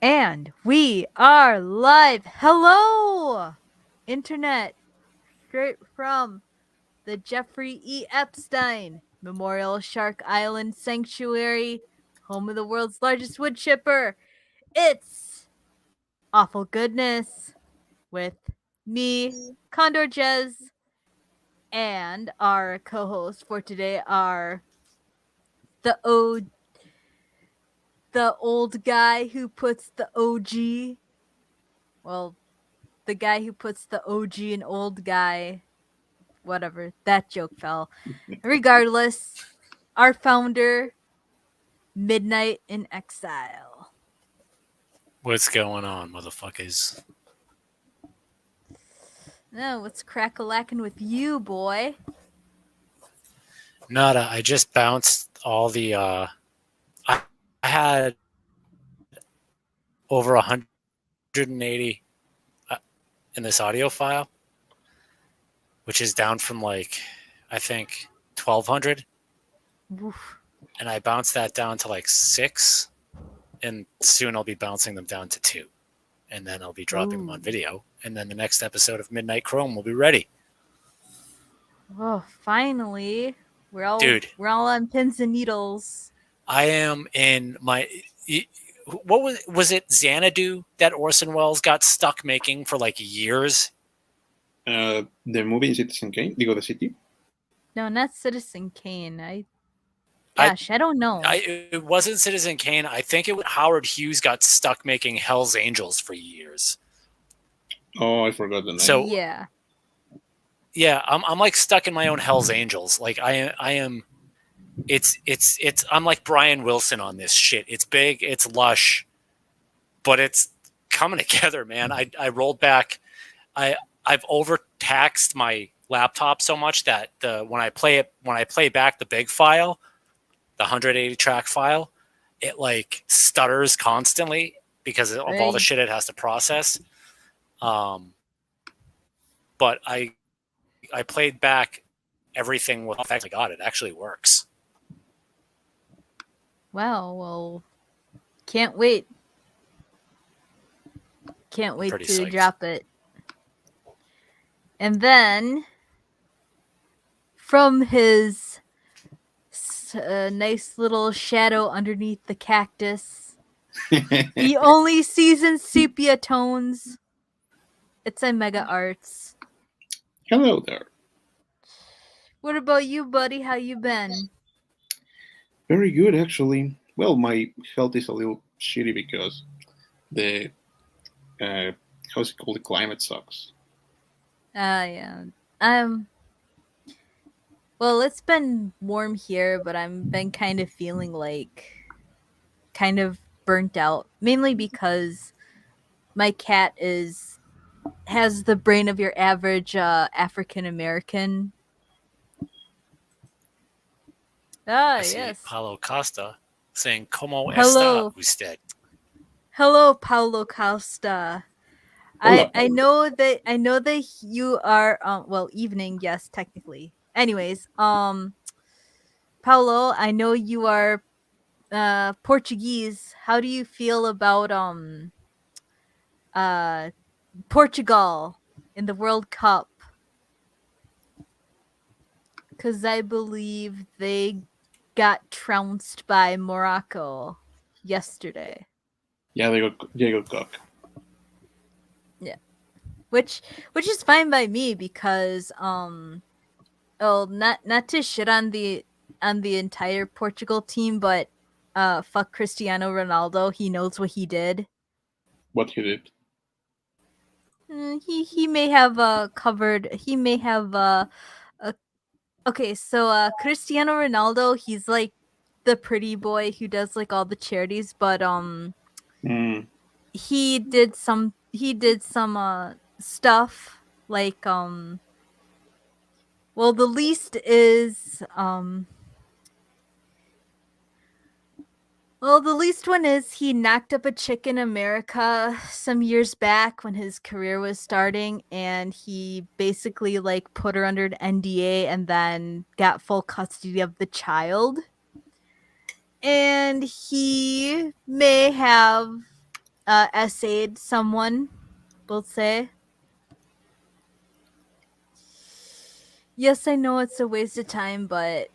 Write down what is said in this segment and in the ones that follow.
And we are live. Hello, Internet, straight from the Jeffrey E. Epstein Memorial Shark Island Sanctuary, home of the world's largest woodchipper. It's Awful Goodness with me, Condor Jez, and our co-hosts for today are the the old guy who puts the OG, well, the guy who puts the OG and old guy, whatever, that joke fell. Regardless, our founder, Midnight in Exile. What's going on, motherfuckers? No, what's crack-a-lackin' with you, boy? Nada, I just bounced all the I had over 180 in this audio file, which is down from like I think 1200. Oof. And I bounced that down to like 6, and soon I'll be bouncing them down to 2. And then I'll be dropping them on video, and then the next episode of Midnight Chrome will be ready. Oh, finally. We're all on pins and needles. I am in my what was it Xanadu that Orson Welles got stuck making for like years? The movie Citizen Kane, the city. No, not Citizen Kane. I don't know. It wasn't Citizen Kane. I think it was Howard Hughes got stuck making Hell's Angels for years. Oh, I forgot the name. So yeah, I'm like stuck in my own Hell's Angels. Like I am. It's I'm like Brian Wilson on this shit. It's big, it's lush, but it's coming together, man. I rolled back. I've overtaxed my laptop so much that when I play back the big file, the 180 track file, it like stutters constantly because of all the shit it has to process. But I played back everything with effect. I got it. Actually works. Wow, well, can't wait. Can't wait Pretty to psyched. drop it. And then, from his nice little shadow underneath the cactus, he only sees in sepia tones. It's a Mega Arts. Hello there. What about you, buddy? How you been? Very good, actually. Well, my health is a little shitty because the how's it called? The climate sucks. Yeah. Well, it's been warm here, but I've been kind of feeling like kind of burnt out, mainly because my cat has the brain of your average African American. I see Yes. Paulo Costa saying "Como Hello. está usted?" Hello, Paulo Costa. I know that you are well, evening, yes, technically. Anyways, Paulo, I know you are Portuguese. How do you feel about Portugal in the World Cup? Because I believe they got trounced by Morocco yesterday. Yeah, they got cooked. Yeah, which is fine by me because not to shit on the entire Portugal team, but fuck Cristiano Ronaldo. He knows what he did. What he did? He may have covered. He may have Okay, so Cristiano Ronaldo, he's like the pretty boy who does like all the charities, but he did some stuff like well, the least is well, the least one is he knocked up a chick in America some years back when his career was starting, and he basically like put her under an NDA and then got full custody of the child. And he may have essayed someone, we'll say. Yes, I know it's a waste of time, but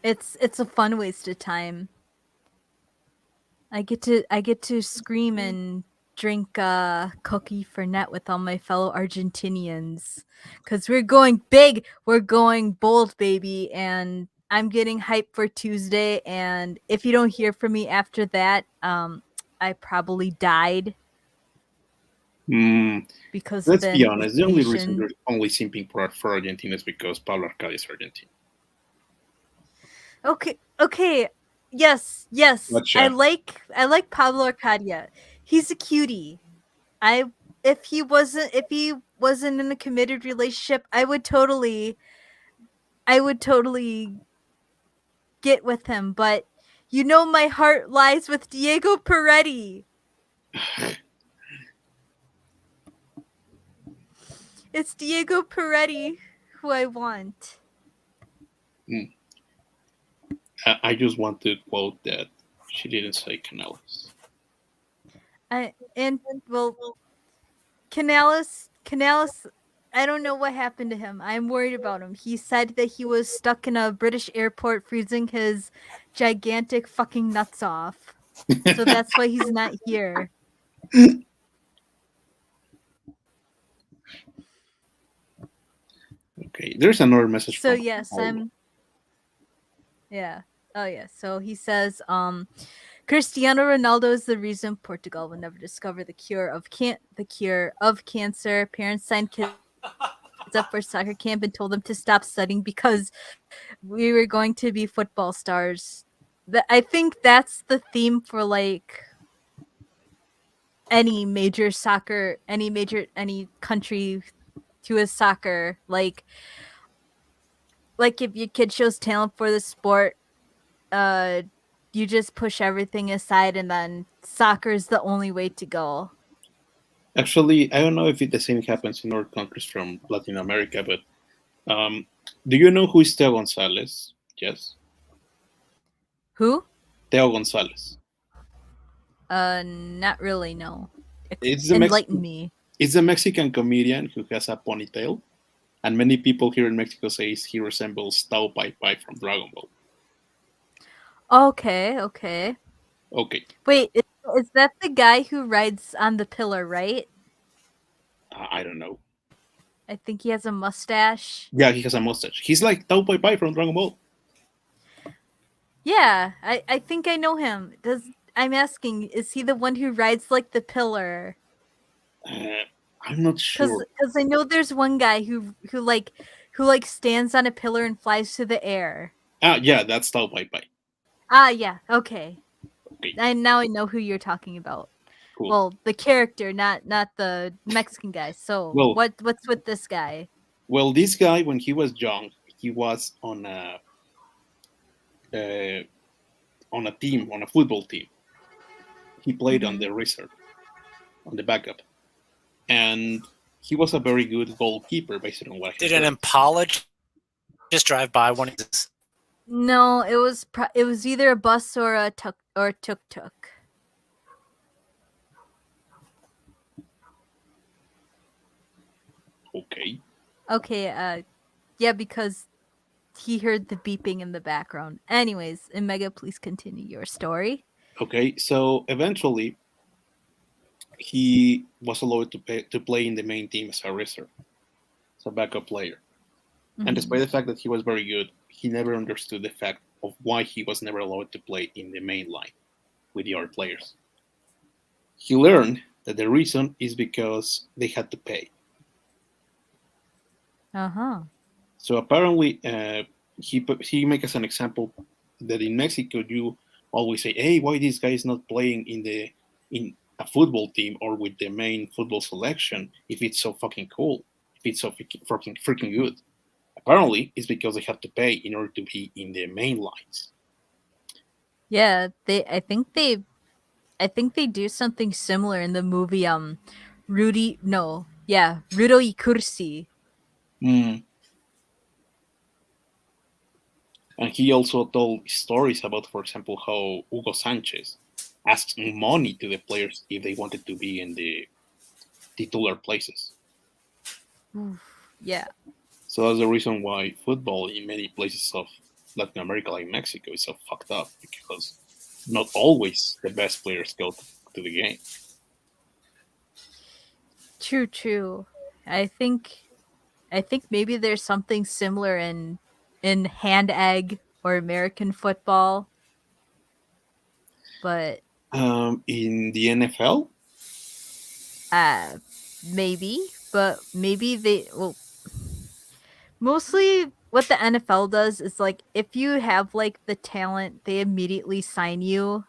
it's a fun waste of time. I get to scream and drink cookie for net with all my fellow Argentinians, cuz we're going big, we're going bold, baby, and I'm getting hyped for Tuesday, and if you don't hear from me after that, I probably died Mm, because of let's be an honest. The only reason inflation. you're only simping for Argentina is because Pablo Arcadia is Argentine. Okay. Yes. I Gotcha. like Pablo Arcadia. He's a cutie. I if he wasn't in a committed relationship, I would totally get with him, but you know my heart lies with Diego Peretti. It's Diego Peretti who I want. Mm. I just want to quote that she didn't say Canales. And well, Canales, I don't know what happened to him. I'm worried about him. He said that he was stuck in a British airport freezing his gigantic fucking nuts off. So that's why he's not here. Okay, there's another message So from yes, Paulo. yeah. Oh yeah. So he says, Cristiano Ronaldo is the reason Portugal will never discover the cure of cancer. Parents signed kids up for soccer camp and told them to stop studying because we were going to be football stars. I think that's the theme for like any major soccer, any country to a soccer. Like if your kid shows talent for the sport, uh, you just push everything aside, and then soccer is the only way to go. Actually, I don't know if the same happens in other countries from Latin America, but um, do you know who is Teo Gonzalez? Yes, Who? Teo Gonzalez. Not really. No. It's the Enlighten Mexican. me. It's a Mexican comedian who has a ponytail, and many people here in Mexico say he resembles Tao Pai Pai from Dragon Ball. Okay. Okay, Wait, is that the guy who rides on the pillar, right? I don't know. I think he has a mustache. Yeah, he has a mustache. He's like Tao Pai Pai from Dragon Ball. Yeah, I think I know him. I'm asking, is he the one who rides like the pillar? Uh, I'm not sure. Cause I know there's one guy who stands on a pillar and flies through the air. Ah, yeah, that's Tao Pai Pai. Ah, yeah, okay. Okay, Now I know who you're talking about. cool. Well, the character, not the Mexican guy. So Well, what's with this guy? well, this guy when he was young, he was uh, on a team, on a football team. He played on Mm-hmm. the reserve, on the backup, and he was a very good goalkeeper based on what I Did have an heard. Impala just drive by one of these? No, it was either a bus or a tuk tuk. Okay. Okay, yeah, because he heard the beeping in the background. Anyways, Mega, please continue your story. Okay, so eventually he was allowed to play in the main team as a reserve, as a backup player. And Mhm. despite the fact that he was very good, he never understood the fact of why he was never allowed to play in the main line with the other players. He learned that the reason is because they had to pay. Uh-huh. So apparently, he make us an example that in Mexico you always say, "Hey, why this guy is not playing in a football team or with the main football selection if it's so fucking cool, if it's so freaking good?" Apparently, it's because they have to pay in order to be in the main lines. Yeah, I think they do something similar in the movie Rudo y Cursi. Mm. And he also told stories about, for example, how Hugo Sanchez ask money to the players if they wanted to be in the titular places. Yeah. So that's the reason why football in many places of Latin America, like Mexico, is so fucked up because not always the best players go to the game. True, true. I think I think maybe there's something similar in hand egg or American football, but In the NFL, uh maybe they well mostly what the NFL does is like if you have like the talent, they immediately sign you.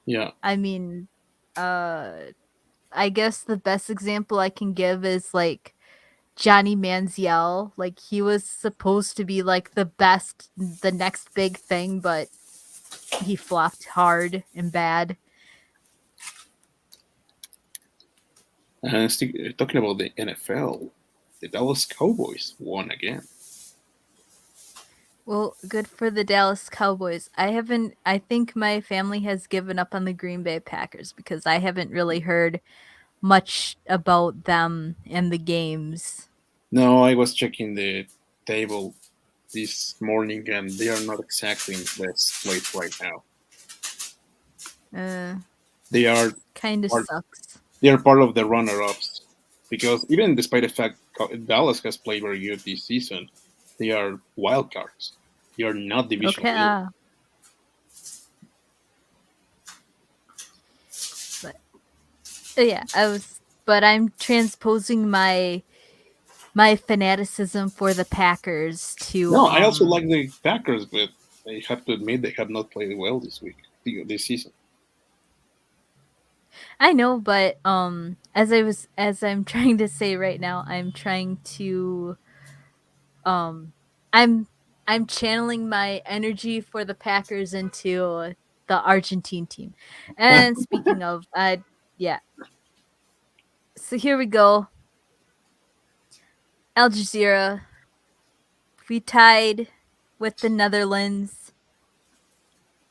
yeah, I mean, uh I guess the best example I can give is like Johnny Manziel. Like he was supposed to be like the best, the next big thing, but he flopped hard and bad. and talking about the NFL, the Dallas Cowboys won again. Well, good for the Dallas Cowboys. I think my family has given up on the Green Bay Packers because I haven't really heard much about them and the games. No, I was checking the table this morning, and they are not exactly in the best place right now. Uh, They are kind of part, sucks. they are part of the runner-ups because even despite the fact Dallas has played very good this season, they are wild cards. They are not division Okay. leaders. But yeah, but I'm transposing my fanaticism for the Packers to No, I also like the Packers, but I have to admit they have not played well this week, this season. I know, but as I'm trying to say right now, I'm trying to um I'm I'm channeling my energy for the Packers into the Argentine team. And speaking of yeah. So here we go. Al Jazeera, we tied with the Netherlands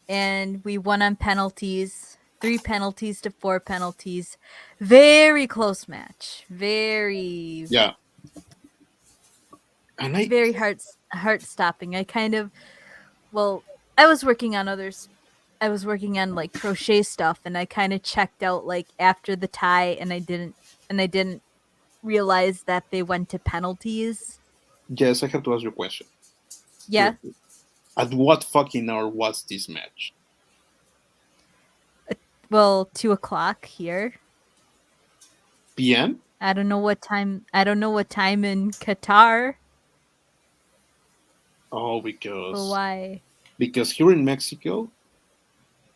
and we won on penalties. 3 penalties to 4 penalties. Very close match. Yeah, and Very heart stopping. I kind of well, I was working on others. I was working on like crochet stuff, and I kind of checked out like after the tie, and I didn't realize that they went to penalties. yes, I have to ask you a question. Real Yeah, quick. At what fucking hour was this match? well, 2 o'clock here. PM? I don't know what time. I don't know what time in Qatar. Oh, But why? because here in Mexico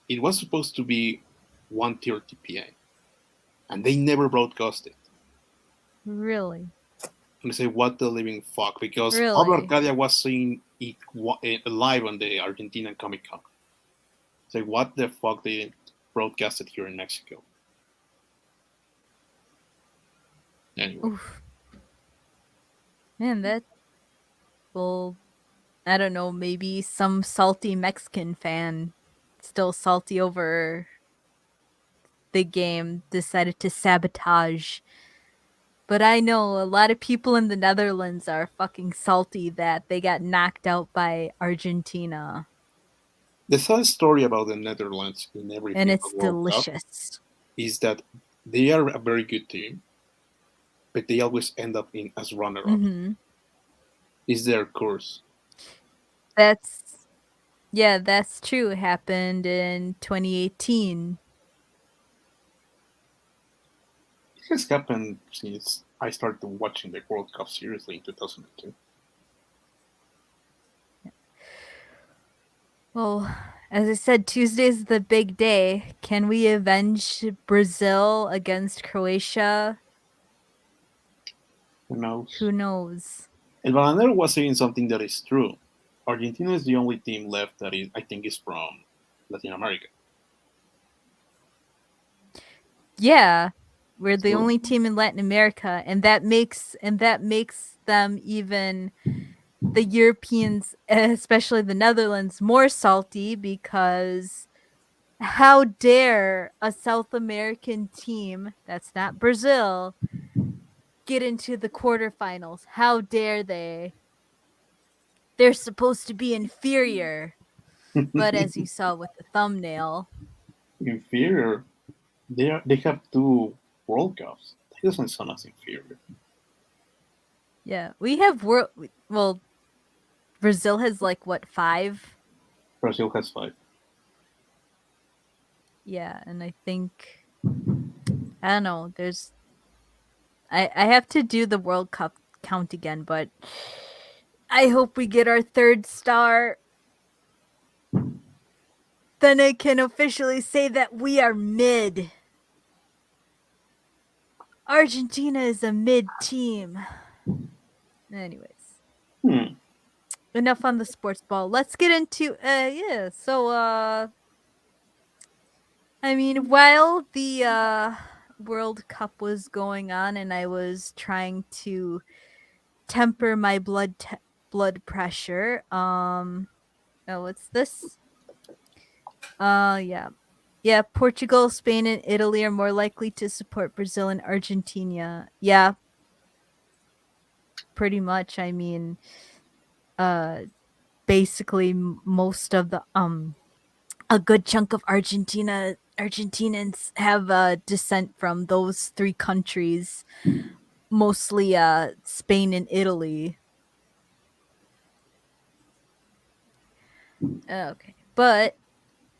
it was supposed to be 1:30 p.m. and they never broadcast it. Really? And I say, what the living fuck? Because Pablo Really? Arcadia was seeing it live on the Argentina Comic Con. Say, what the fuck they didn't broadcast it here in Mexico? Anyway, Oof. Man, that well, I don't know, maybe some salty Mexican fan still salty over the game decided to sabotage. But I know a lot of people in the Netherlands are fucking salty that they got knocked out by Argentina. the sad story about the Netherlands in every And FIFA it's World Cup delicious. is that they are a very good team, but they always end up in as runner-ups. Mhm. Is their curse. That's yeah, that's true. It happened in 2018. It has happened since I started watching the World Cup seriously in 2002. Well, as I said, Tuesday's the big day. Can we avenge Brazil against Croatia? Who knows? Who knows? El Bananero was saying something that is true. Argentina is the only team left that is, I think, is from Latin America. Yeah, we're the So, only team in Latin America, and that makes them even the Europeans, especially the Netherlands, more salty because how dare a South American team that's not Brazil get into the quarterfinals? How dare they? They're supposed to be inferior. But as you saw with the thumbnail, Inferior. They have 2 World Cups. That doesn't sound as inferior. yeah, we have well, Brazil has like what, 5? Brazil has 5. Yeah, and I think I don't know. I have to do the World Cup count again, but I hope we get our 3rd star. Then I can officially say that we are mid. Argentina is a mid team. Anyways, Hmm. enough on the sports ball. Let's get into so I mean, while the World Cup was going on and I was trying to temper my blood pressure, what's this? Yeah. Yeah, Portugal, Spain, and Italy are more likely to support Brazil and Argentina. Yeah, pretty much. I mean, basically most of the a good chunk of Argentinians have descent from those 3 countries, mostly Spain and Italy. Okay, but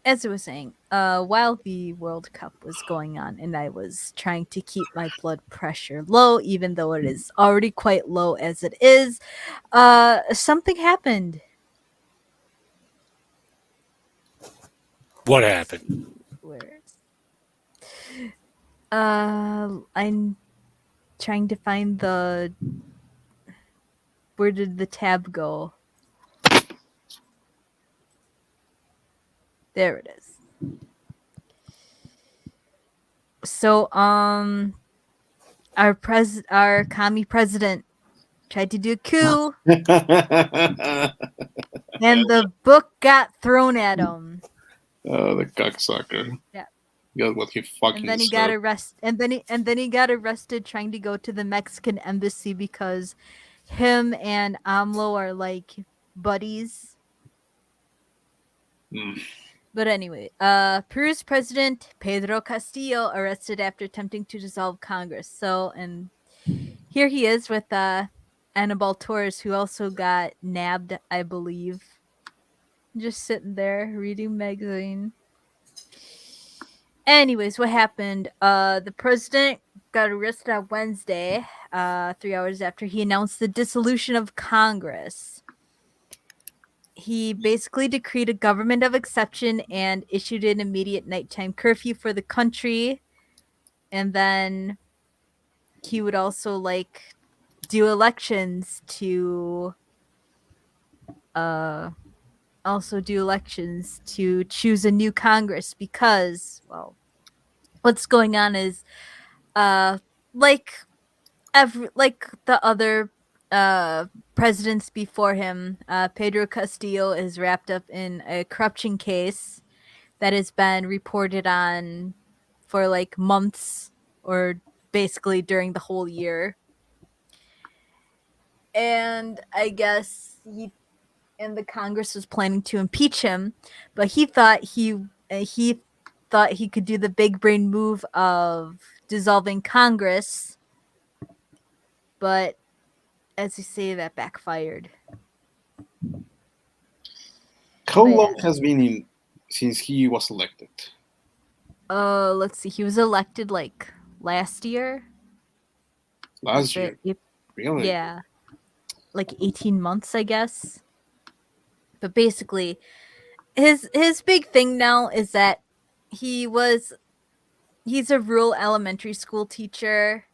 as I was saying, while the World Cup was going on and I was trying to keep my blood pressure low, even though it is already quite low as it is, something happened. What happened? Where's I'm trying to find the where did the tab go? There it is. So our commie president tried to do a coup and the book got thrown at him. The cocksucker. Yeah. Got what he And fucking then he said. got arrested and then he got arrested trying to go to the Mexican embassy because him and AMLO are like buddies. Mm. But anyway, Peru's president Pedro Castillo arrested after attempting to dissolve Congress. So, and here he is with Annabelle Torres, who also got nabbed, I believe. Just sitting there reading magazine. Anyways, what happened? The president got arrested on Wednesday, 3 hours after he announced the dissolution of Congress. He basically decreed a government of exception and issued an immediate nighttime curfew for the country. And then he would also like do elections to choose a new Congress because, well, what's going on is like like the other presidents before him, Pedro Castillo is wrapped up in a corruption case that has been reported on for like months or basically during the whole year. And I guess the Congress was planning to impeach him, but he thought he could do the big brain move of dissolving Congress, but as you say, that backfired. How But long yeah. has been in since he was elected? Let's see. He was elected like last year. Last year. Really? Yeah, like 18 months, I guess. But basically, his big thing now is that he's a rural elementary school teacher,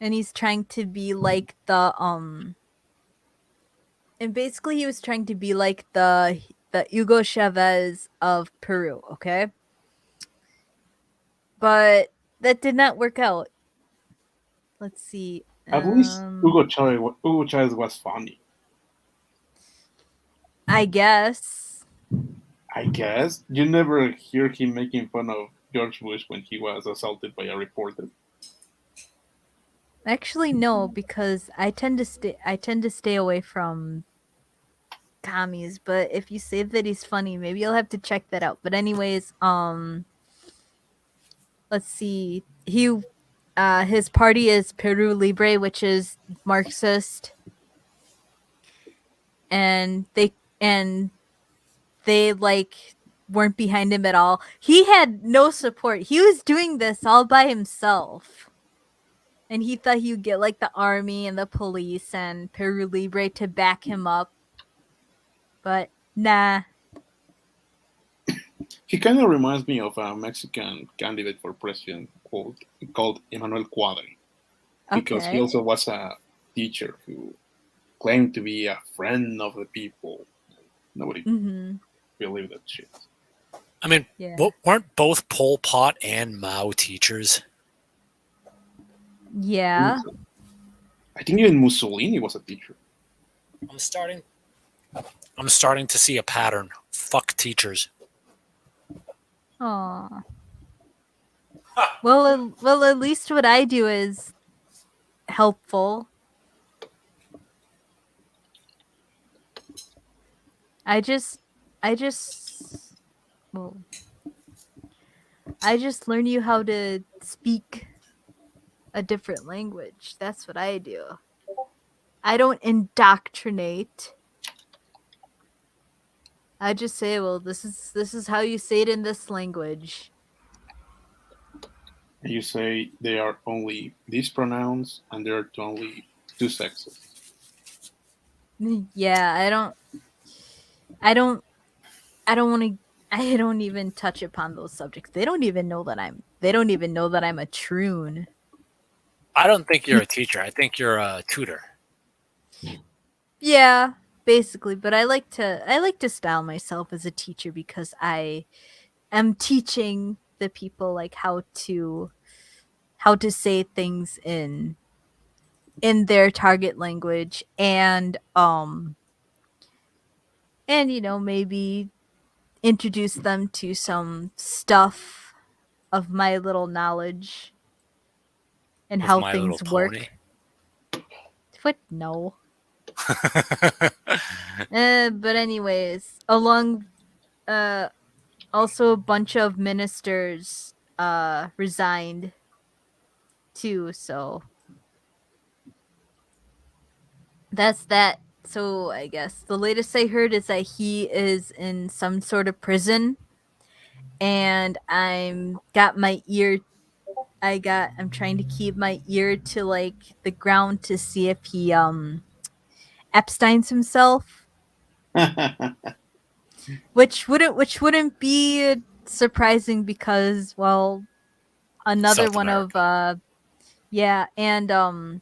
and he's trying to be like the and basically he was trying to be like the Hugo Chavez of Peru, okay? But that did not work out. Let's see. At least Hugo Chavez was funny. I guess. I guess you never hear him making fun of George Bush when he was assaulted by a reporter. Actually, no, because I tend to stay away from commies. But if you say that he's funny, maybe you'll have to check that out. But anyways, let's see. His party is Peru Libre, which is Marxist, and they like weren't behind him at all. He had no support. He was doing this all by himself. And he thought he would get like the army and the police and Peru Libre to back him up. But nah. He kind of reminds me of a Mexican candidate for president called Emmanuel Cuadri, because he Okay. also was a teacher who claimed to be a friend of the people. Nobody Mm-hmm. believed that shit. I mean, Yeah. weren't both Pol Pot and Mao teachers? Yeah. I think even Mussolini was a teacher. I'm starting to see a pattern. Fuck teachers. Aw. Well, at least what I do is helpful. I just, well, I just learn you how to speak a different language. That's what I do. I don't indoctrinate. I just say, well, this is how you say it in this language. And you say there are only these pronouns and there are only two sexes. Yeah, I don't want to. I don't even touch upon those subjects. They don't even know that I'm a troon. I don't think you're a teacher. I think you're a tutor. Yeah, basically, but I like to style myself as a teacher because I am teaching the people like how to say things in their target language and maybe introduce them to some stuff of my little knowledge and With how My things Little work. Pony. What? No. But anyways, along also a bunch of ministers resigned too, so that's that. So I guess the latest I heard is that he is in some sort of prison, and I'm trying to keep my ear to like the ground to see if he Epstein's himself, which wouldn't be surprising because, well, another South one of America. yeah, and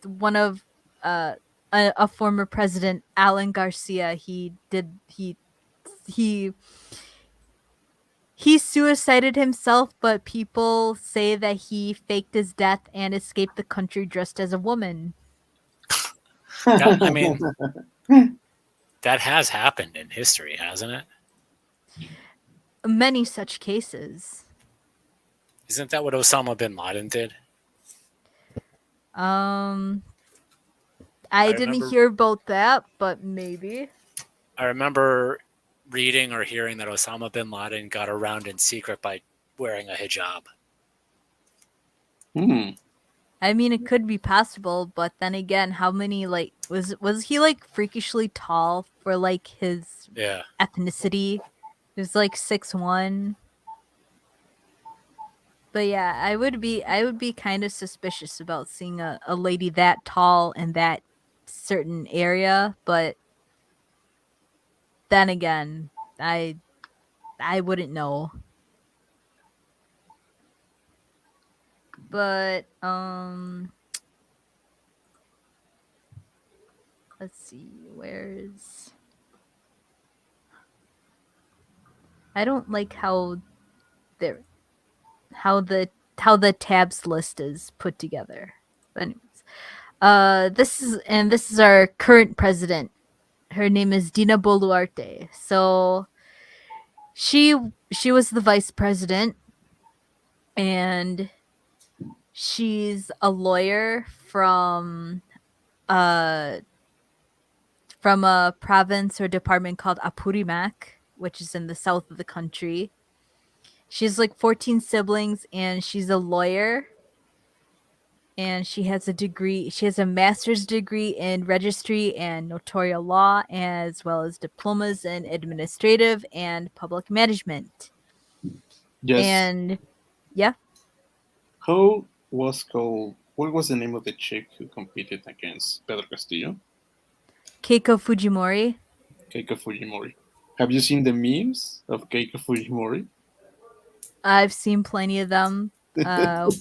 one of a former president, Alan Garcia, he suicided himself, but people say that he faked his death and escaped the country dressed as a woman. I mean, that has happened in history, hasn't it? Many such cases. Isn't that what Osama bin Laden did? I I didn't remember hear about that, but maybe. I remember reading or hearing that Osama bin Laden got around in secret by wearing a hijab. I mean, it could be possible, but then again, how many like was he like freakishly tall for like his Yeah. ethnicity? He was like 6'1". But yeah, I would be kind of suspicious about seeing a lady that tall in that certain area, but then again, I wouldn't know. But let's see, where's I don't like how there how the tabs list is put together. But anyways, this is our current president. Her name is Dina Boluarte. So She was the vice president, and she's a lawyer uh from a province or department called Apurimac, which is in the south of the country. She's like 14 siblings, and she's a lawyer. And she has a degree. She has a master's degree in registry and notarial law, as well as diplomas in administrative and public management. Yes. And yeah, How was called? What was the name of the chick who competed against Pedro Castillo? Keiko Fujimori. Keiko Fujimori. Have you seen the memes of Keiko Fujimori? I've seen plenty of them.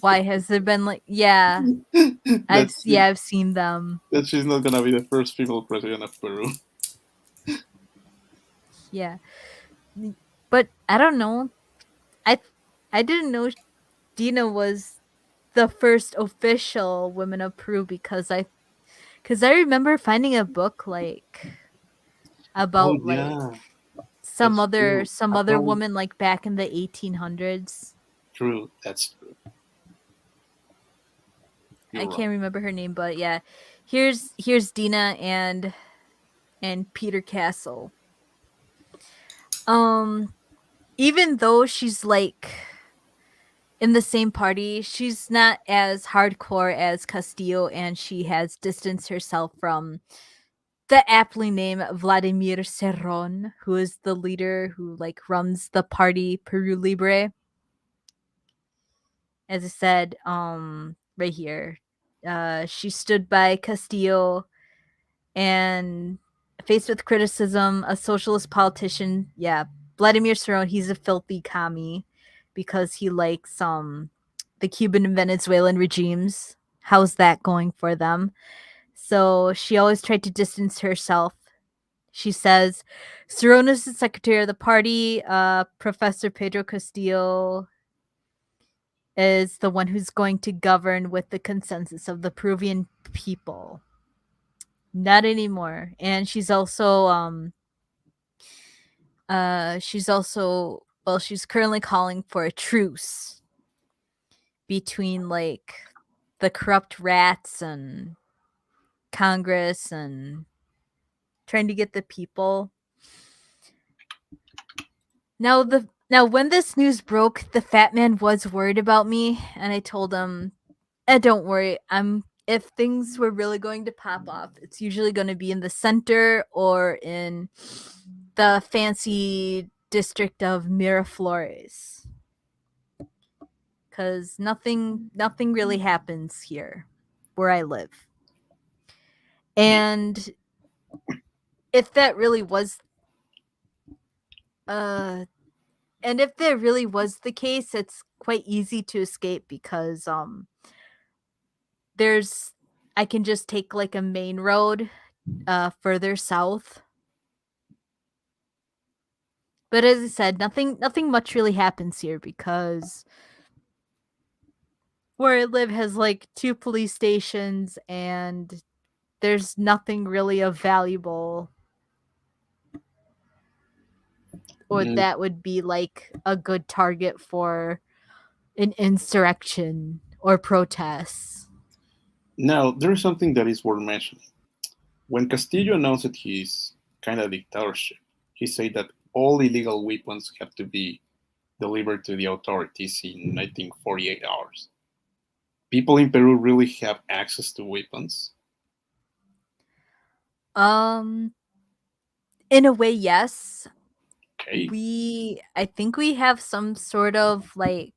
Why has there been like yeah? that she, I've seen them. that she's not gonna be the first female president of Peru. Yeah. But I don't know. I I didn't know Dina was the first official women of Peru because I remember finding a book like Oh about like yeah, that's true. some other About woman like back in the 1800s. true. That's true. I You're right. can't remember her name, but yeah. Here's Dina and Peter Castle. Even though she's like in the same party, she's not as hardcore as Castillo, and she has distanced herself from the aptly named Vladimir Cerron, who is the leader who like runs the party Peru Libre. As I said, right here, she stood by Castillo and faced with criticism, a socialist politician. Yeah, Vladimir Cerron, he's a filthy commie because he likes the Cuban and Venezuelan regimes. How's that going for them? So she always tried to distance herself. She says, Cerrón is the secretary of the party. Professor Pedro Castillo is the one who's going to govern with the consensus of the Peruvian people. Not anymore. And she's also she's currently calling for a truce between like the corrupt rats and Congress and trying to get the people. Now when this news broke, the fat man was worried about me, and I told him, don't worry, if things were really going to pop off, it's usually going to be in the center or in the fancy district of Miraflores. Cuz nothing really happens here where I live. And if that really was and if that really was the case, it's quite easy to escape because there's I can just take like a main road further south. But as I said, nothing much really happens here because where I live has like 2 police stations, and there's nothing really of valuable or Mm, that would be like a good target for an insurrection or protests. Now, there is something that is worth mentioning. When Castillo announced his kind of dictatorship, he said that all illegal weapons have to be delivered to the authorities in, I think, 48 hours. People in Peru really have access to weapons. Um in a way, yes. Okay. I think we have some sort of like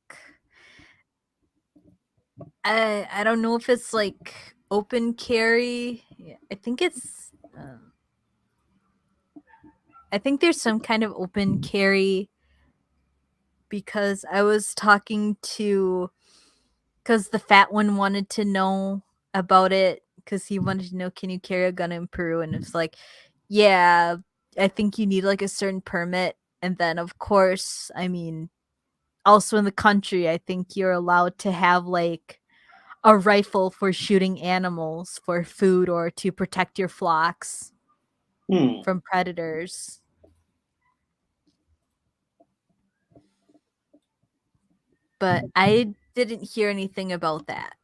I don't know if it's like open carry. I think it's I think there's some kind of open carry because I was talking to because the fat one wanted to know about it because he wanted to know, can you carry a gun in Peru? And it's like, yeah, I think you need like a certain permit. And then of course, I mean, also in the country, I think you're allowed to have like a rifle for shooting animals for food or to protect your flocks Hmm. from predators. but I didn't hear anything about that.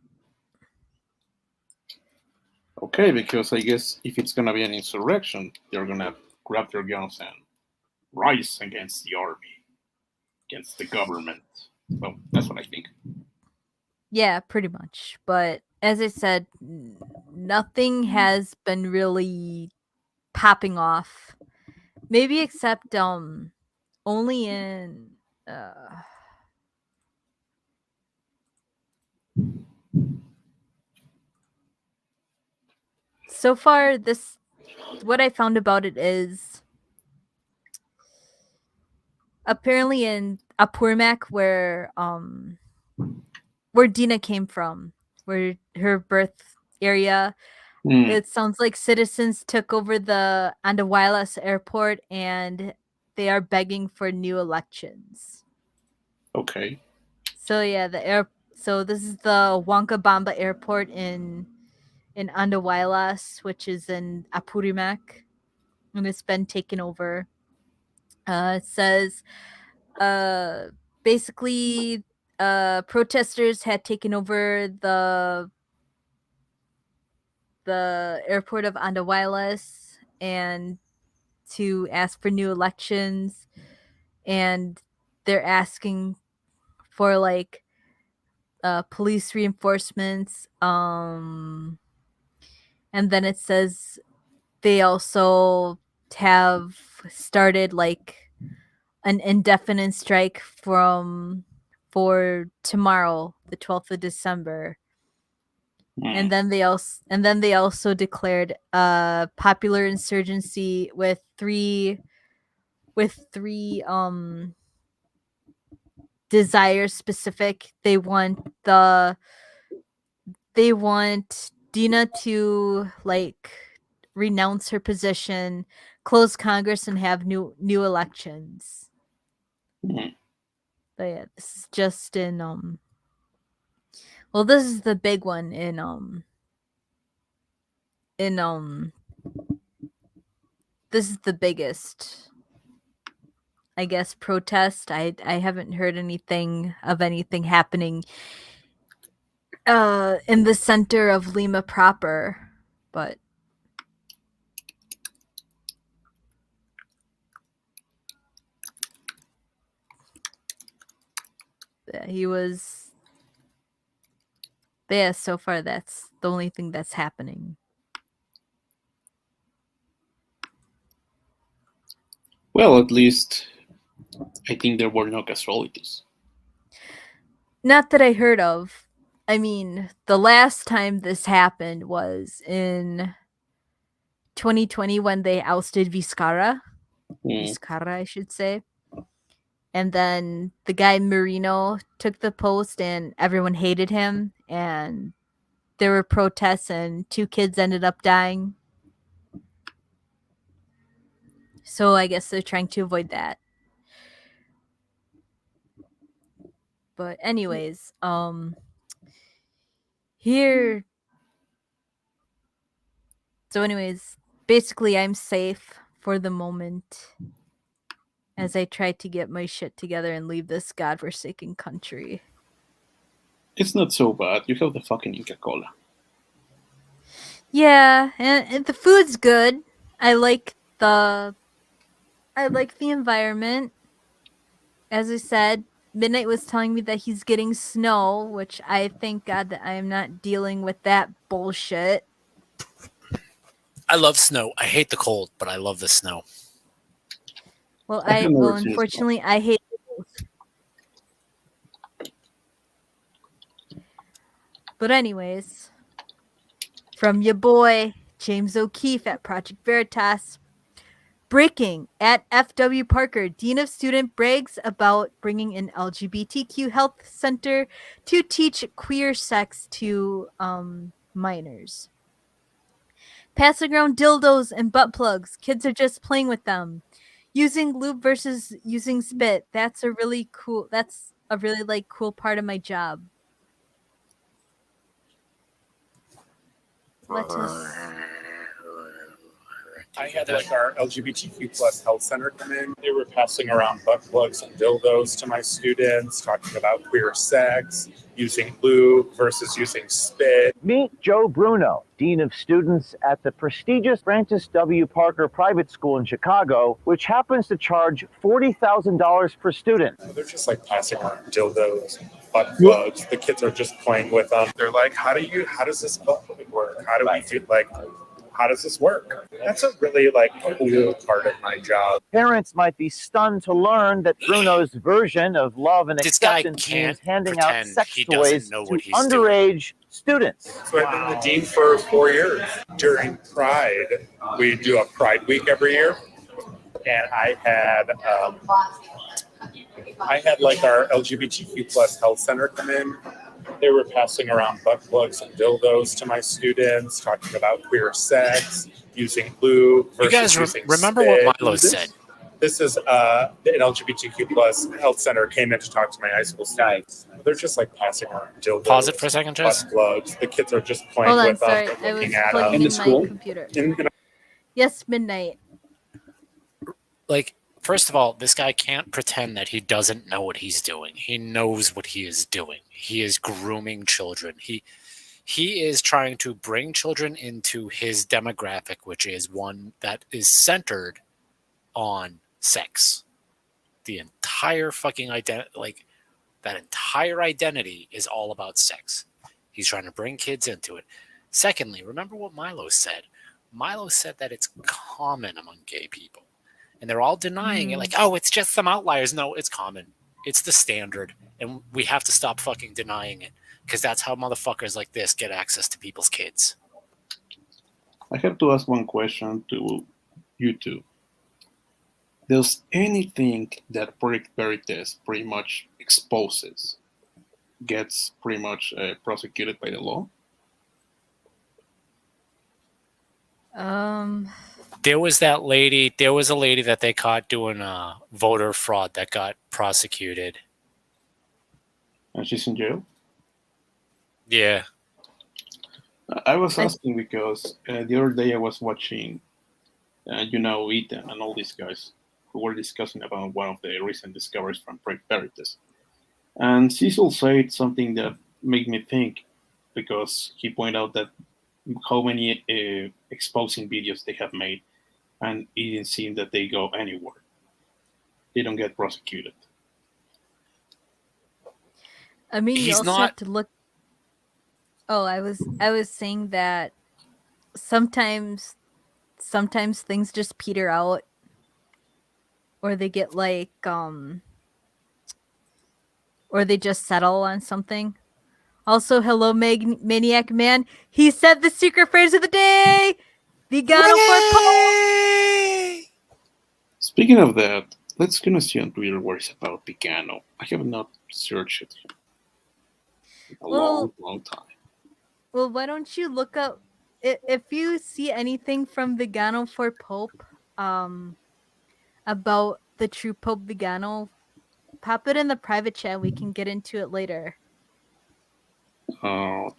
Okay, because I guess if it's gonna be an insurrection, they're gonna grab their guns and rise against the army, against the government. Well, that's what I think. Yeah, pretty much. But as I said, nothing has been really popping off. Maybe except only in so far this what I found about it is apparently in Apurmac where Dina came from, where her birth area. Hmm. It sounds like citizens took over the Andahuaylas airport and they are begging for new elections. Okay. So yeah, so this is the Huancabamba airport in Andahuaylas, which is in Apurimac, and it's been taken over. It says basically protesters had taken over the airport of Andahuaylas and to ask for new elections, and they're asking for like police reinforcements, and then it says they also have started like an indefinite strike for tomorrow, the 12th of December. Hmm. And then they also declared a popular insurgency with three desires specific. They want Dina to like renounce her position, close Congress, and have new elections. Hmm. But yeah, this is just in well, this is the big one in this is the biggest, I guess, protest. I haven't heard anything of anything happening in the center of Lima proper, but yeah, he was. But yeah, so far that's the only thing that's happening. Well, at least I think there were no casualties. Not that I heard of. I mean, the last time this happened was in 2020 when they ousted Vizcarra. Hmm. Vizcarra, I should say. And then the guy Marino took the post and everyone hated him and there were protests and 2 kids ended up dying. So I guess they're trying to avoid that. But anyways, here so anyways, basically I'm safe for the moment as I try to get my shit together and leave this godforsaken country. It's not so bad. You have the fucking Inca Cola. Yeah, and the food's good. I like the environment. As I said, Midnight was telling me that he's getting snow, which I thank God that I am not dealing with that bullshit. I love snow. I hate the cold, but I love the snow. Well, I have never seen snow. unfortunately I hate both. But anyways, from your boy James O'Keefe at Project Veritas. Breaking at FW Parker, Dean of Student brags about bringing an LGBTQ health center to teach queer sex to minors. Passing around dildos and butt plugs, kids are just playing with them. Using lube versus using spit. That's a really cool like cool part of my job. Let us I had like our LGBTQ plus health center come in. They were passing around butt plugs and dildos to my students, talking about queer sex, using glue versus using spit. Meet Joe Bruno, Dean of Students at the prestigious Francis W. Parker Private School in Chicago, which happens to charge $40,000 per student. They're just like passing around dildos, butt plugs. The kids are just playing with them. They're like, how does this butt plug work? How do we do, like, how does this work? That's a really like cool part of my job. Parents might be stunned to learn that Bruno's version of love and This guy acceptance can't means handing out pretend sex he doesn't toys know to what he's underage students. So I've been the dean for 4 years. During Pride, we do a Pride Week every year, and I had like our LGBTQ plus health center come in. They were passing around butt plugs and dildos to my students, talking about queer sex, using glue versus You guys using remember spit. what Milo said? This is an LGBTQ plus health center came in to talk to my high school students. They're just like passing around dildos. Pause it for a second, Jess. Butt plugs. The kids are just playing Hold on, with them. sorry. They're I was looking at plugging them. In the in school? my computer. In Yes, midnight. Like, first of all, this guy can't pretend that he doesn't know what he's doing. He knows what he is doing. He is grooming children. He is trying to bring children into his demographic, which is one that is centered on sex. The entire fucking identity, like that entire identity is all about sex. He's trying to bring kids into it. Secondly, remember what Milo said. Milo said that it's common among gay people. And they're all denying it, like, oh, it's just some outliers. No, it's common. It's the standard. And we have to stop fucking denying it. Because that's how motherfuckers like this get access to people's kids. I have to ask one question to you two. Does anything that Project Veritas pretty much exposes gets pretty much prosecuted by the law? There was a lady that they caught doing voter fraud that got prosecuted. And she's in jail? Yeah. I was asking because the other day I was watching, Ethan and all these guys who were discussing about one of the recent discoveries from Project Veritas. And Cecil said something that made me think, because he pointed out that how many exposing videos they have made, and it didn't seem that they go anywhere. They don't get prosecuted. I mean, you He's also have to look. Oh, I was saying that sometimes things just peter out, or they get like or they just settle on something. Also, hello, Maniac Man. He said the secret phrase of the day. Vegano for Paul. Speaking of that, let's gonna see on Twitter where it's about Picano. I have not searched it in a long time. Well, why don't you look up if you see anything from Vegano for Pope, about the true Pope Vegano, pop it in the private chat. We can get into it later. Well,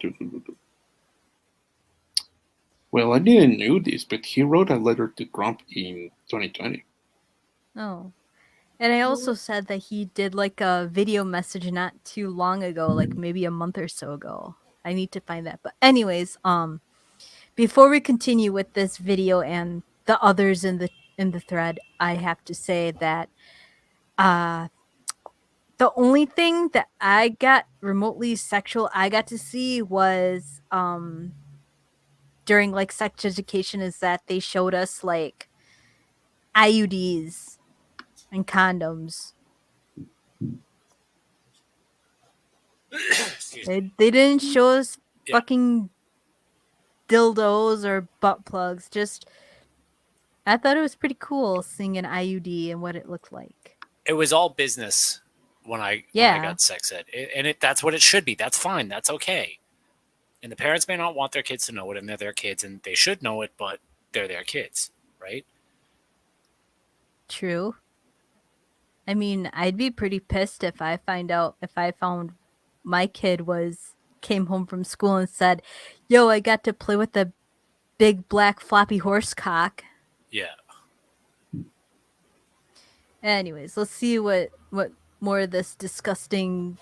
I didn't know this, but he wrote a letter to Trump in 2020. Oh. And I also said that he did like a video message not too long ago, like maybe a month or so ago. I need to find that. But anyways, before we continue with this video and the others in the thread, I have to say that the only thing that I got remotely sexual I got to see was during like sex education is that they showed us like IUDs and condoms. They didn't show us fucking dildos or butt plugs. Just I thought it was pretty cool seeing an IUD and what it looked like. It was all business when I got sex ed. And that's what it should be. That's fine. That's okay. And the parents may not want their kids to know it, and they're their kids, and they should know it, but they're their kids, right? True. I mean, I'd be pretty pissed if I found my kid came home from school and said, "Yo, I got to play with the big black floppy horse cock." Yeah. Anyways, let's see what more of this disgusting.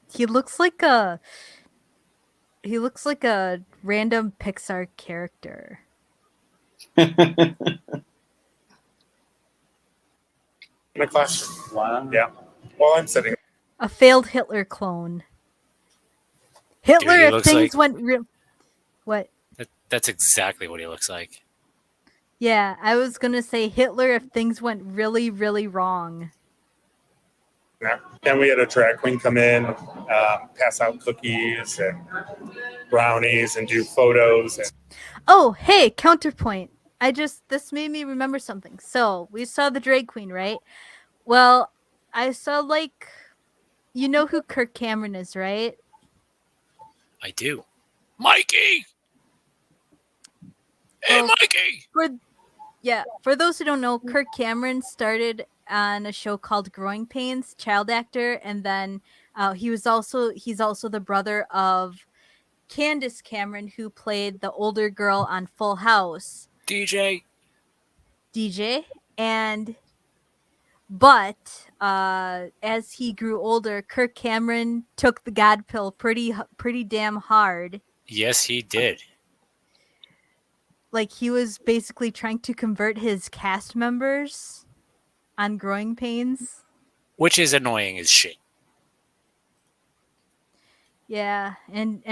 He looks like a random Pixar character. In a classroom. Wow. Yeah. While I'm sitting. A failed Hitler clone. Hitler, he if looks things like- went real. What? That's exactly what he looks like. Yeah, I was gonna say Hitler if things went really, really wrong. And we had a drag queen come in, pass out cookies and brownies and do photos. And Oh, hey, counterpoint. This made me remember something. So we saw the drag queen, right? Well, I saw you know who Kirk Cameron is, right? I do. Mikey! Hey, Well, Mikey! For those who don't know, Kirk Cameron started on a show called Growing Pains, child actor, and then he's also the brother of Candace Cameron, who played the older girl on Full House, DJ. But as he grew older, Kirk Cameron took the God pill pretty damn hard. Yes, he did. Like, he was basically trying to convert his cast members on Growing Pains. Which is annoying as shit. Yeah, and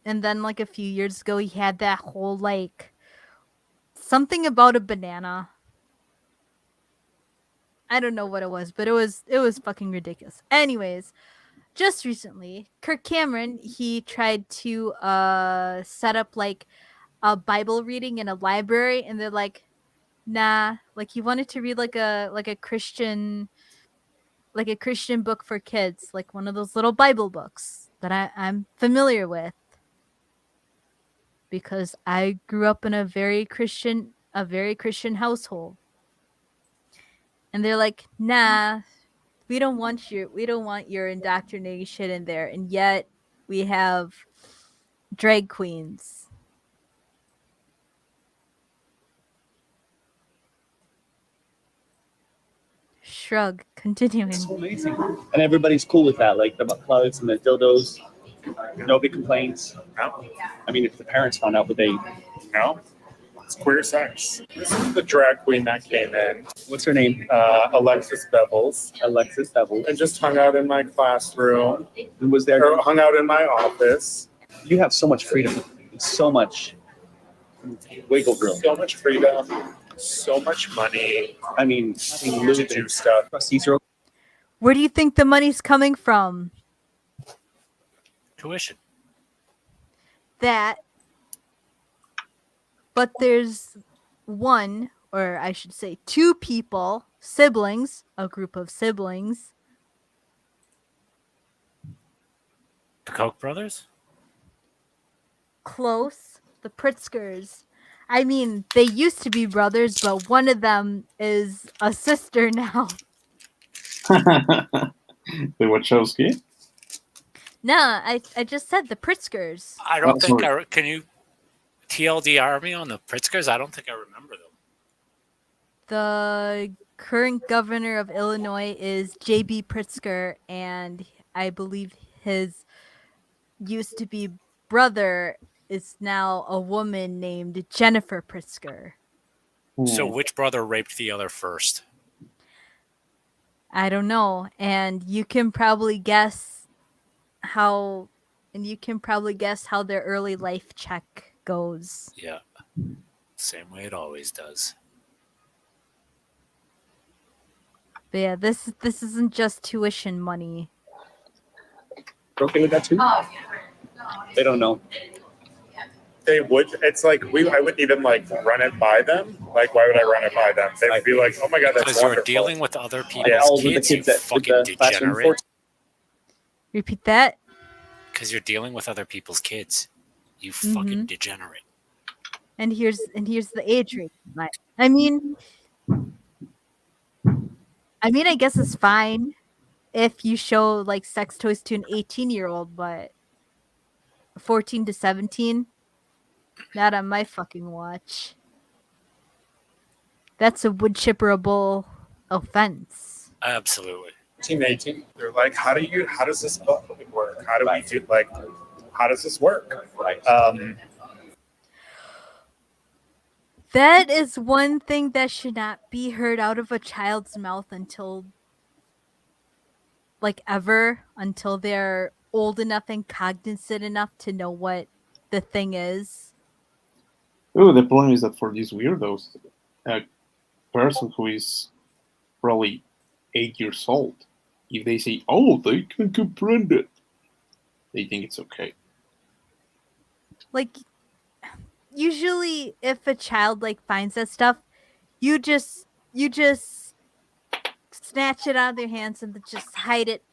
then like a few years ago, he had that whole something about a banana. I don't know what it was, but it was fucking ridiculous. Anyways, just recently, Kirk Cameron, he tried to set up a Bible reading in a library, and they're like, nah. Like, he wanted to read like a Christian book for kids, like one of those little Bible books that I'm familiar with, because I grew up in a very Christian household. And they're like, nah, we don't want your indoctrination in there. And yet we have drag queens. Shrug. Continuing. So amazing. And everybody's cool with that, like the butt plugs and the dildos. Nobody complains. no, I mean, if the parents found out, would they? no, it's queer sex. This is the drag queen that came in, What's her name? Alexis Bevels, Alexis Devil. and just hung out in my classroom, Who was there? or hung out in my office. You have so much freedom, so much wiggle room. So much freedom, so much money I mean, having to do stuff. trustees are Where do you think the money's coming from? Tuition. That. But there's one, or I should say two people, siblings, a group of siblings. The Koch brothers? Close. The Pritzkers. I mean, they used to be brothers, but one of them is a sister now. The Wachowski? Nah, I just said the Pritzkers. I don't Oh, think sorry. can you TLDR me on the Pritzkers? I don't think I remember them. The current governor of Illinois is J.B. Pritzker, and I believe his used to be brother is now a woman named Jennifer Pritzker. So which brother raped the other first? I don't know, and you can probably guess how their early life check goes. Yeah. Same way it always does. But yeah, this isn't just tuition money. They're okay with that too? They don't know. They would. It's like I wouldn't even run it by them. Like, why would I run it by them? They would be like, "Oh my god, that's Because you're wonderful." dealing with other people's Yeah, all of the kids, you kids that with fucking the classroom degenerate. Repeat that. Because you're dealing with other people's kids. You fucking degenerate. And here's the age range. I mean, I guess it's fine if you show sex toys to an 18-year-old, but 14 to 17. Not on my fucking watch. That's a woodchipperable offense. Absolutely. Team 18, they're like, how does this work? How do we do, like, how does this work? That is one thing that should not be heard out of a child's mouth until, like, ever, until they're old enough and cognizant enough to know what the thing is. Oh, the problem is that for these weirdos, a person who is probably 8 years old, if they say, "Oh, they can comprehend it," they think it's okay. Like, usually if a child, like, finds that stuff, you just snatch it out of their hands and just hide it.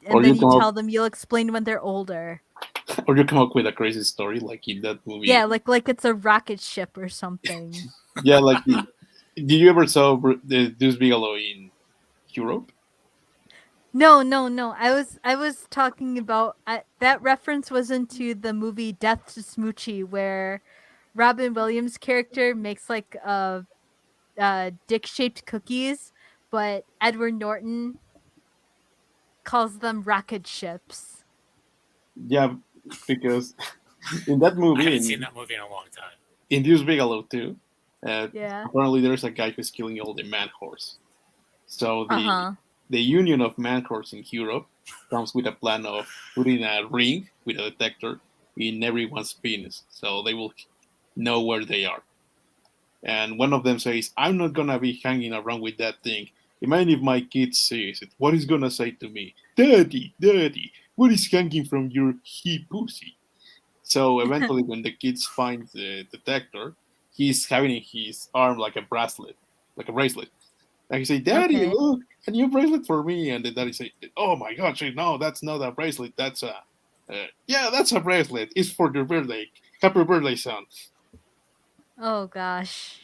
Or And then you you come tell up, them you'll explain when they're older. or you come up with a crazy story like in that movie. Yeah, like it's a rocket ship or something. Yeah, like did you ever saw the Deuce Bigelow in Europe? No. I was talking about that reference was into the movie Death to Smoochie, where Robin Williams' character makes like dick-shaped cookies, but Edward Norton calls them rocket ships. Yeah, because in that I movie, haven't seen that movie in a long time. in Deuce Bigelow too, Yeah. apparently there's a guy who's killing all the man horse. So Uh-huh. the union of man horse in Europe comes with a plan of putting a ring with a detector in everyone's penis, so they will know where they are. And one of them says, "I'm not gonna be hanging around with that thing. Imagine if my kid sees it. What is gonna say to me? Daddy, daddy, what is hanging from your he pussy?" So eventually, when the kids find the detector, he's having in his arm like a bracelet, like a bracelet. And he say, "Daddy, Okay. look, a new bracelet for me." And the daddy say, "Oh my God, say, no, that's not a bracelet. That's a, yeah, that's a bracelet. It's for your birthday. Happy birthday, son." Oh gosh.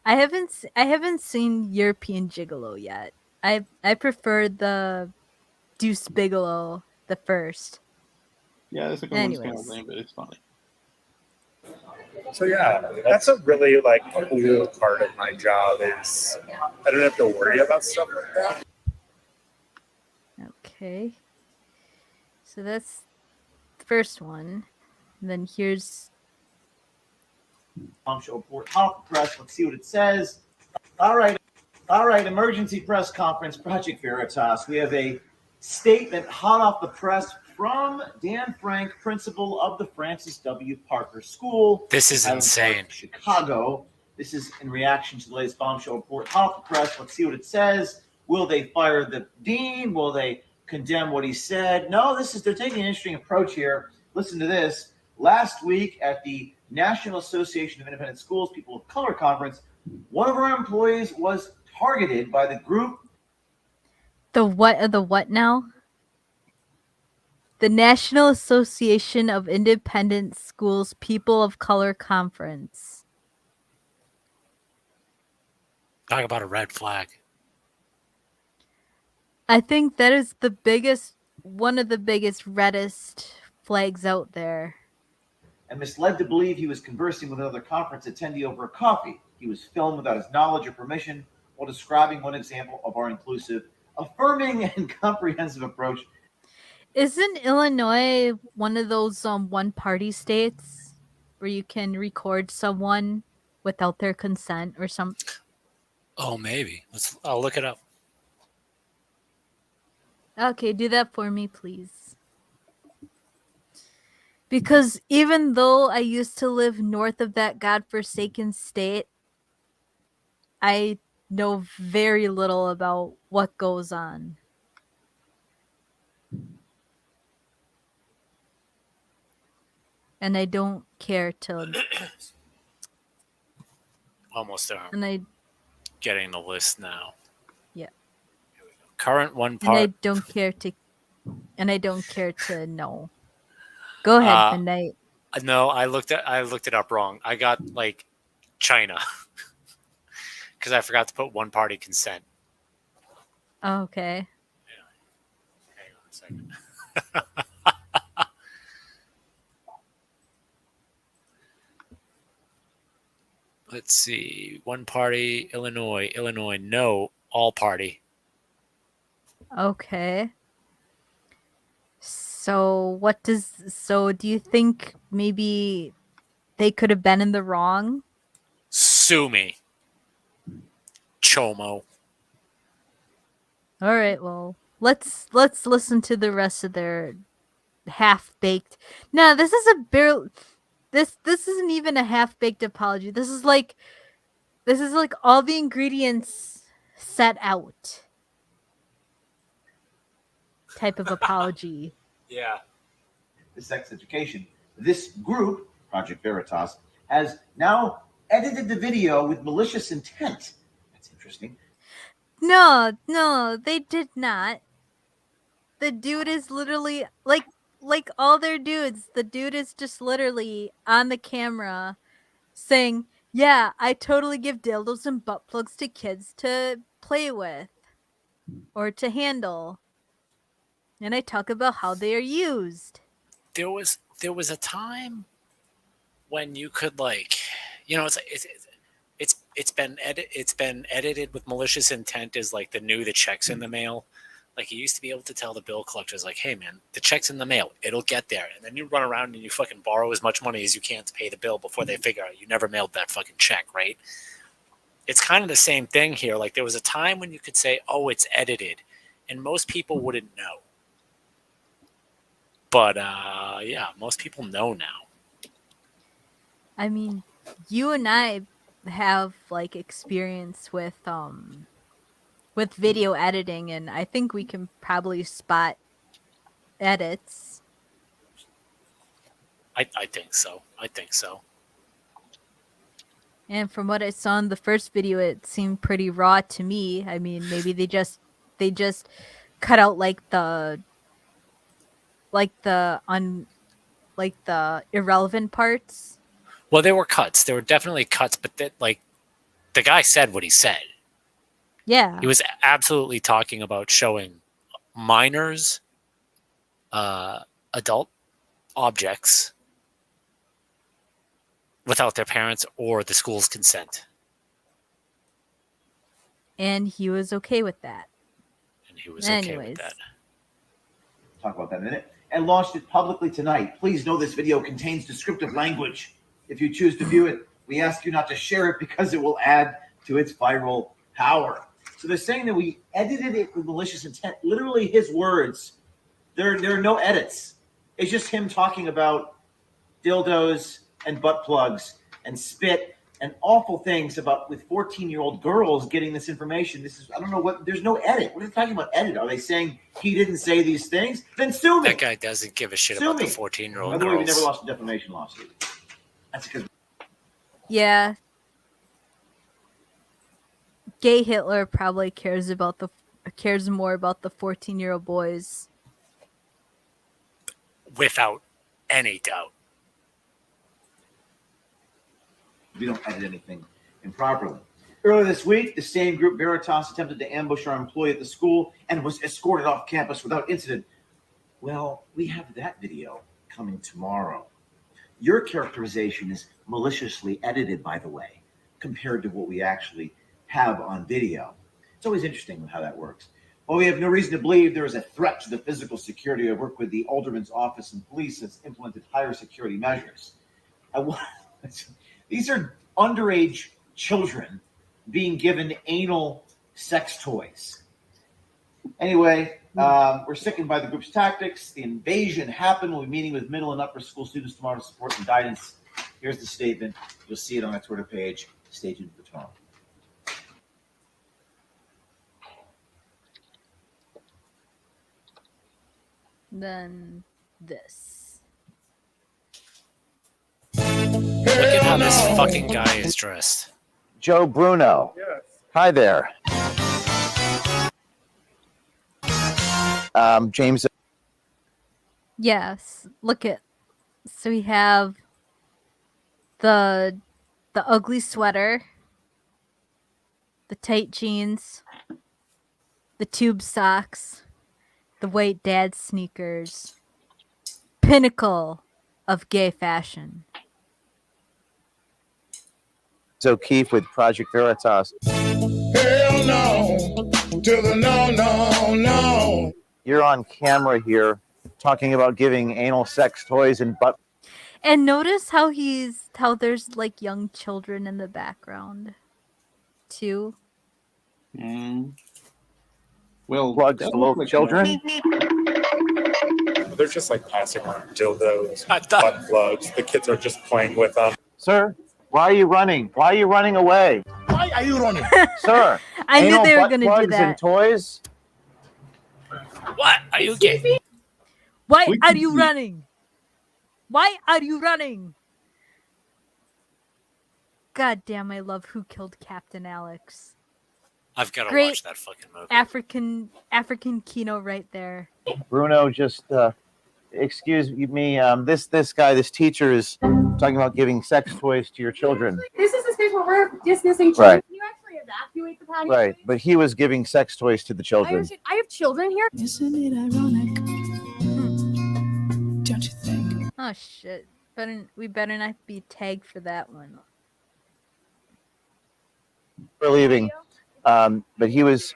I haven't seen European Gigolo yet. I prefer the Deuce Bigelow the first. Yeah, the second one's kind of Anyways. lame, but it's funny. So yeah, that's a really like cool part of my job is I don't have to worry about stuff like that. Okay. So that's the first one. And then here's Show report hot press. Let's see what it says. All right. Emergency press conference, Project Veritas. We have a statement hot off the press from Dan Frank, principal of the Francis W. Parker School. This is Highland Park, insane. Chicago. This is in reaction to the latest bombshell report hot off the press. Let's see what it says. Will they fire the dean? Will they condemn what he said? No, they're taking an interesting approach here. Listen to this. Last week at the National Association of Independent Schools People of Color Conference, one of our employees was targeted by the group. the what now? The National Association of Independent Schools People of Color Conference. Talk about a red flag. I think that is one of the biggest reddest flags out there. And misled to believe he was conversing with another conference attendee over a coffee. He was filmed without his knowledge or permission while describing one example of our inclusive, affirming, and comprehensive approach. Isn't Illinois one of those one-party states where you can record someone without their consent or something? Oh, maybe. I'll look it up. Okay, do that for me, please. Because even though I used to live north of that godforsaken state, I know very little about what goes on. And I don't care to. Almost there. And I Getting the list now. Yeah. Here we go. Current one and part. I don't care to. And I don't care to know. Go ahead, Midnight. No, I looked it up wrong. I got like China because I forgot to put one party consent. Oh, okay. Hang on a second. Let's see. One party, Illinois. Illinois, no. All party. Okay. So do you think maybe they could have been in the wrong? Sue me. Chomo. All right, well, let's listen to the rest of their half-baked. No, this is a this isn't even a half-baked apology. This is like all the ingredients set out type of apology. Yeah. The sex education. This group, Project Veritas, has now edited the video with malicious intent. That's interesting. No, they did not. The dude is literally like all their dudes. The dude is just literally on the camera saying, "Yeah, I totally give dildos and butt plugs to kids to play with or to handle." And I talk about how they are used. There was a time when you could like, you know, it's been edited with malicious intent is like the check's in the mail. Like you used to be able to tell the bill collectors like, hey man, the check's in the mail, it'll get there. And then you run around and you fucking borrow as much money as you can to pay the bill before they figure out you never mailed that fucking check, right? It's kind of the same thing here. Like there was a time when you could say, oh, it's edited, and most people wouldn't know. But yeah, most people know now. I mean, you and I have like experience with video editing, and I think we can probably spot edits. I think so. And from what I saw in the first video, it seemed pretty raw to me. I mean, maybe they just cut out like the irrelevant parts. Well, there were cuts. There were definitely cuts, but that like the guy said what he said. Yeah. He was absolutely talking about showing minors adult objects without their parents or the school's consent. And he was okay with that. Okay with that. Talk about that in a minute. And launched it publicly tonight. Please know this video contains descriptive language. If you choose to view it, we ask you not to share it because it will add to its viral power. So they're saying that we edited it with malicious intent. Literally his words. There are no edits. It's just him talking about dildos and butt plugs and spit and awful things about with 14-year-old girls getting this information. This is, I don't know what, there's no edit. What are they talking about edit? Are they saying he didn't say these things? Then sue me. That guy doesn't give a shit about the 14-year-old By the way, we never girls. lost a defamation lawsuit. That's because Yeah. Gay Hitler probably cares more about the 14-year-old boys. Without any doubt. we don't edit anything improperly. Earlier this week, the same group, Veritas, attempted to ambush our employee at the school and was escorted off campus without incident. Well, we have that video coming tomorrow. Your characterization is maliciously edited, by the way, compared to what we actually have on video. It's always interesting how that works. Well, we have no reason to believe there is a threat to the physical security. I work with the Alderman's office and police has implemented higher security measures. These are underage children being given anal sex toys. Anyway, we're sickened by the group's tactics. The invasion happened. We'll be meeting with middle and upper school students tomorrow to support and guidance. Here's the statement. You'll see it on our Twitter page. Stay tuned for tomorrow. Then this. Look at how this fucking guy is dressed. Joe Bruno. Yes. Hi there. James. Yes. Look at. So we have the ugly sweater, the tight jeans, the tube socks, the white dad sneakers. Pinnacle of gay fashion. O'Keefe with Project Veritas. Hell no, to the no, no, no. You're on camera here talking about giving anal sex toys and butt. And notice how there's like young children in the background too. Well, Plugs that to looks little like children. They're just like passing around dildos, I thought- butt plugs. The kids are just playing with them. Sir, why are you running? Why are you running away? Why are you running? Sir, I knew anal they were butt gonna do plugs and that. toys? What are you getting? Why We are can you see- running? Why are you running? God damn, I love Who Killed Captain Alex. I've got to Great. watch that fucking movie. African Kino right there. Bruno, just excuse me. This guy, this teacher, is talking about giving sex toys to your children. This is the space where we're dismissing children. Right. Can you actually evacuate the patio? Right, please? but he was giving sex toys to the I children. understand. I have children here. Isn't it ironic? Don't you think? Oh shit. We better not be tagged for that one. We're leaving, but he was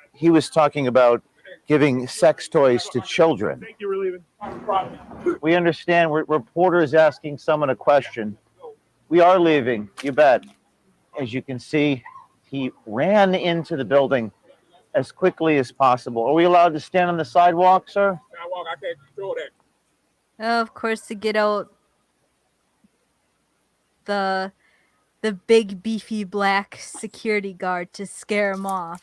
talking about giving sex toys to children. Thank you for leaving. We understand. Reporters asking someone a question. We are leaving. You bet. As you can see, he ran into the building as quickly as possible. Are we allowed to stand on the sidewalk, sir? I can't control that. Oh, of course, to get out the big beefy black security guard to scare him off.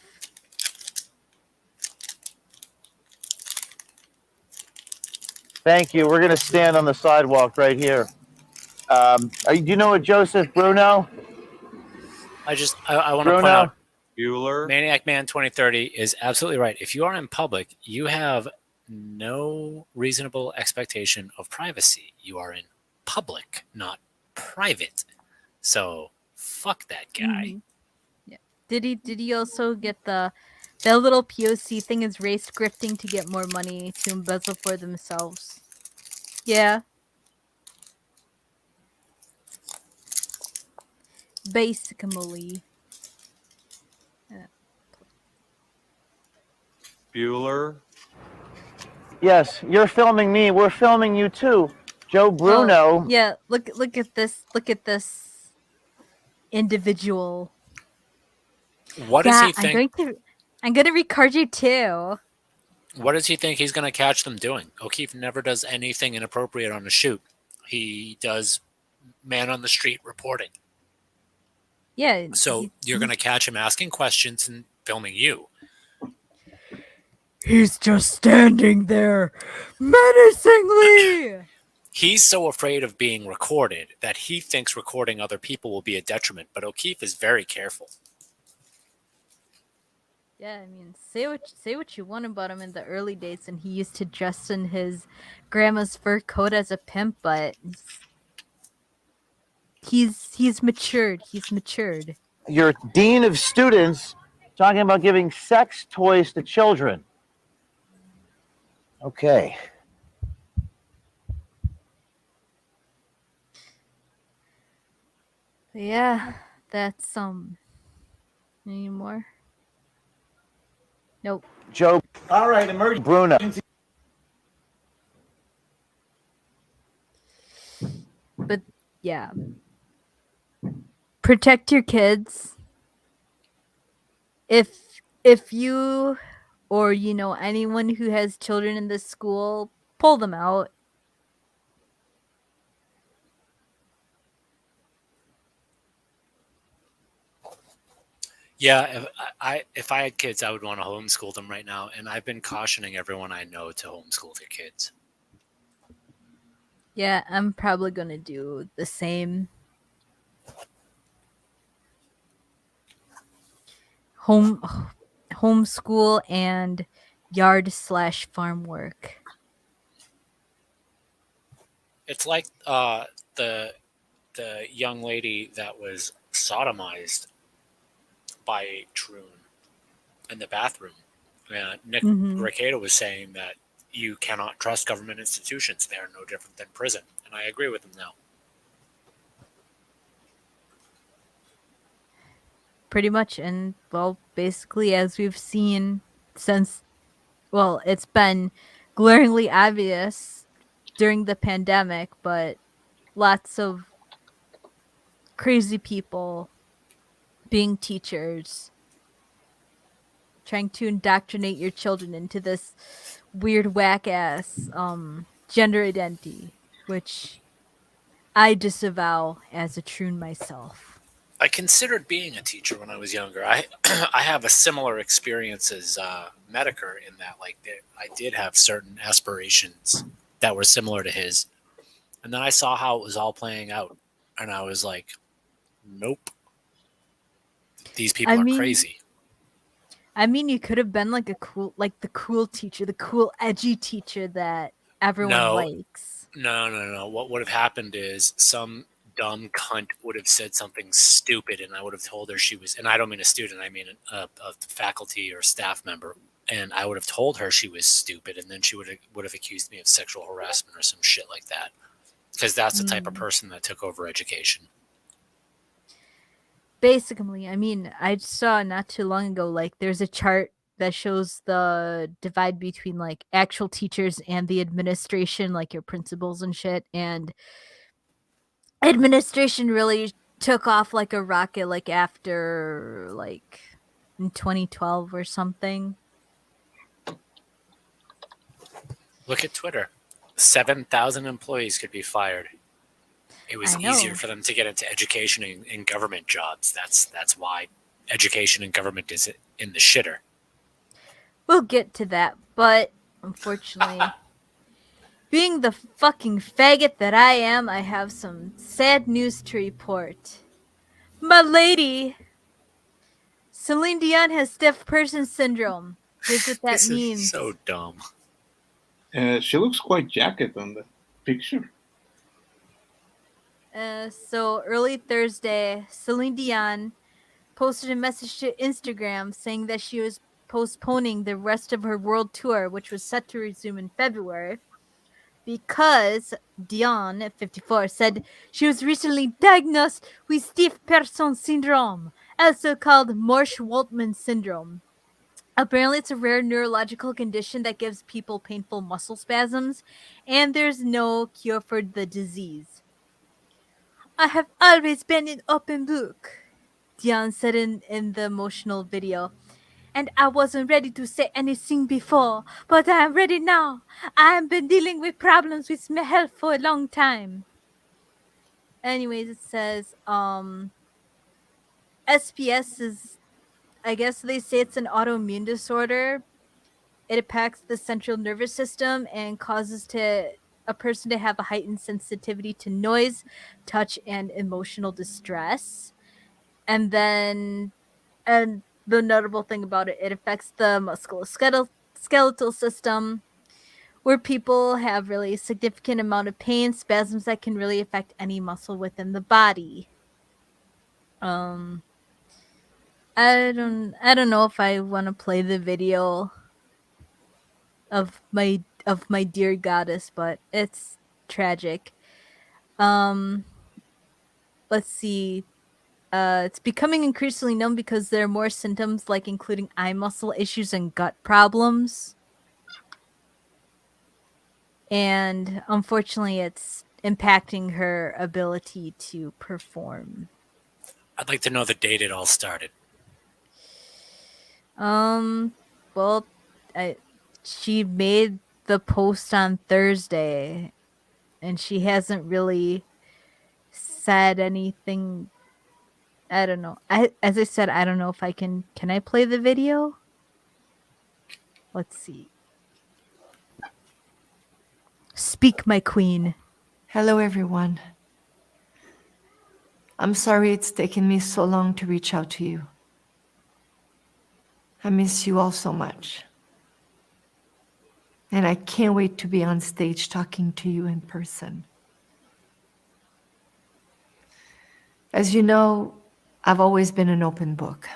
Thank you. We're going to stand on the sidewalk right here. Do you know a Joseph Bruno? I want to point Bruno? out, Bueller. Maniac Man 2030 is absolutely right. If you are in public, you have no reasonable expectation of privacy. You are in public, not private. So fuck that guy. Mhm. Yeah. Did he also get that little POC thing is race scripting to get more money to embezzle for themselves? Yeah. Basically. Bueller. Yes, you're filming me. We're filming you too. Joe Bruno. Oh, yeah, look at this. Look at this individual. What does Yeah, he think? I'm going to record you too. What does he think he's going to catch them doing? O'Keefe never does anything inappropriate on a shoot. He does man on the street reporting. Yeah. So you're going to catch him asking questions and filming you. He's just standing there menacingly. He's so afraid of being recorded that he thinks recording other people will be a detriment, but O'Keefe is very careful. Yeah, I mean, say what you want about him in the early days, and he used to dress in his grandma's fur coat as a pimp, but he's matured. He's matured. Your dean of students talking about giving sex toys to children. Okay. Yeah, that's any more? Nope. Joe All right, emergency. Bruno. But yeah. Protect your kids. If you or anyone who has children in this school, pull them out. Yeah, if I had kids, I would want to homeschool them right now, and I've been cautioning everyone I know to homeschool their kids. Yeah, I'm probably gonna do the same. Homeschool and yard/farm work. It's like the young lady that was sodomized by Troon in the bathroom. Nick Recato was saying that you cannot trust government institutions. They are no different than prison. And I agree with him now. pretty much. And, well, basically, as we've seen since, well, it's been glaringly obvious during the pandemic, but lots of crazy people being teachers, trying to indoctrinate your children into this weird whack ass gender identity, which I disavow as a troon myself. I considered being a teacher when I was younger. I I have a similar experience as Medicare in that, like, I did have certain aspirations that were similar to his, and then I saw how it was all playing out, and I was like, nope, these people are crazy. I mean, you could have been like the cool teacher, the cool edgy teacher that everyone likes. No. What would have happened is some dumb cunt would have said something stupid, and I would have told her she was, and I don't mean a student, I mean a faculty or staff member, and I would have told her she was stupid, and then she would have accused me of sexual harassment or some shit like that, because that's the type of person that took over education. Basically, I mean, I saw not too long ago, like, there's a chart that shows the divide between, like, actual teachers and the administration, like your principals and shit, and administration really took off like a rocket, like, after, like, in 2012 or something. Look at Twitter. 7,000 employees could be fired. It was easier for them to get into education and government jobs. That's why education and government is in the shitter. We'll get to that, but unfortunately, being the fucking faggot that I am, I have some sad news to report. My lady, Celine Dion has stiff person syndrome. Here's what that This means. is so dumb. She looks quite jacket on the picture. So early Thursday, Celine Dion posted a message to Instagram saying that she was postponing the rest of her world tour, which was set to resume in February, because Dion, at 54, said she was recently diagnosed with stiff person syndrome, also called Marsh-Waltman syndrome. Apparently, it's a rare neurological condition that gives people painful muscle spasms, and there's no cure for the disease. I have always been an open book, Dion said in the emotional video. And I wasn't ready to say anything before, but I am ready now. I have been dealing with problems with my health for a long time. Anyways, it says, SPS is, I guess they say it's an autoimmune disorder. It impacts the central nervous system and causes a person to have a heightened sensitivity to noise, touch, and emotional distress. And then, and the notable thing about it, it affects the musculoskeletal system, where people have really significant amount of pain, spasms that can really affect any muscle within the body. I don't know if I want to play the video of my dear goddess, but it's tragic. Let's see. It's becoming increasingly known because there are more symptoms, like including eye muscle issues and gut problems. And unfortunately, it's impacting her ability to perform. I'd like to know the date it all started. Well, she made the post on Thursday, and she hasn't really said anything. I don't know. As I said, I don't know if I can I play the video? Let's see. Speak, my queen. Hello, everyone. I'm sorry it's taken me so long to reach out to you. I miss you all so much. And I can't wait to be on stage talking to you in person. As you know, I've always been an open book.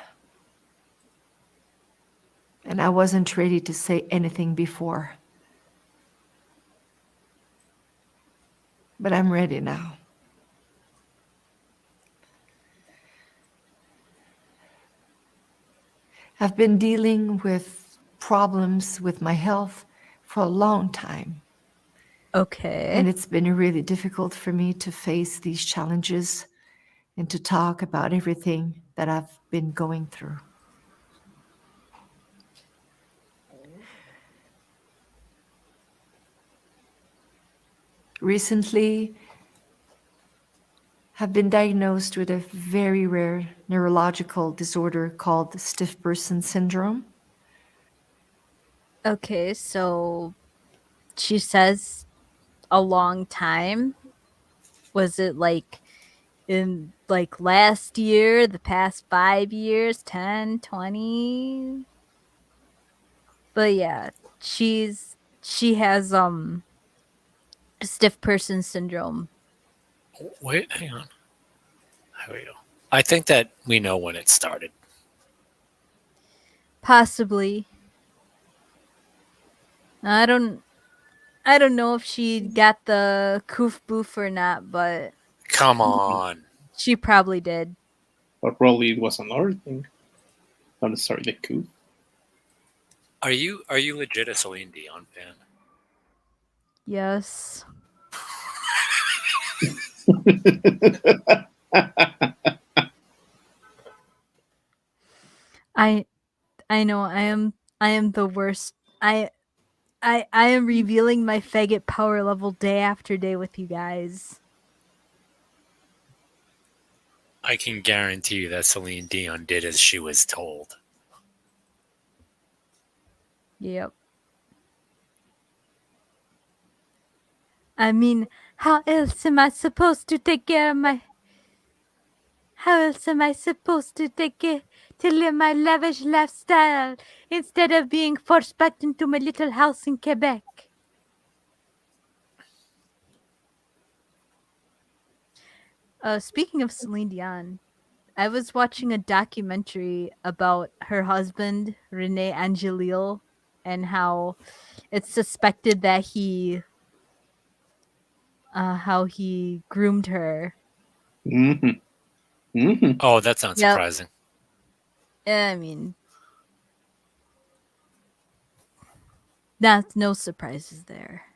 And I wasn't ready to say anything before. But I'm ready now. I've been dealing with problems with my health for a long time. Okay. And it's been really difficult for me to face these challenges and to talk about everything that I've been going through. Recently, have been diagnosed with a very rare neurological disorder called stiff person syndrome. Okay, so she says a long time. Was it like in like last year, the past 5 years, 10, 20? But yeah, she has stiff person syndrome. Wait, hang on. There we go. I think that we know when it started. Possibly. I don't know if she got the coof boof or not, but Come on. she probably did. But probably it was another thing. Not necessarily the coup. Are you legit a Celine Dion fan? Yes. I know I am the worst. I am revealing my faggot power level day after day with you guys. I can guarantee you that Celine Dion did as she was told. Yep. I mean, how else am I supposed to take care of my... How else am I supposed to live my lavish lifestyle instead of being forced back into my little house in Quebec? Speaking of Celine Dion, I was watching a documentary about her husband, Rene Angelil, and how it's suspected that how he groomed her. Mm-hmm. Mm-hmm. Oh, that's not Yep. surprising. I mean, that's no surprises there.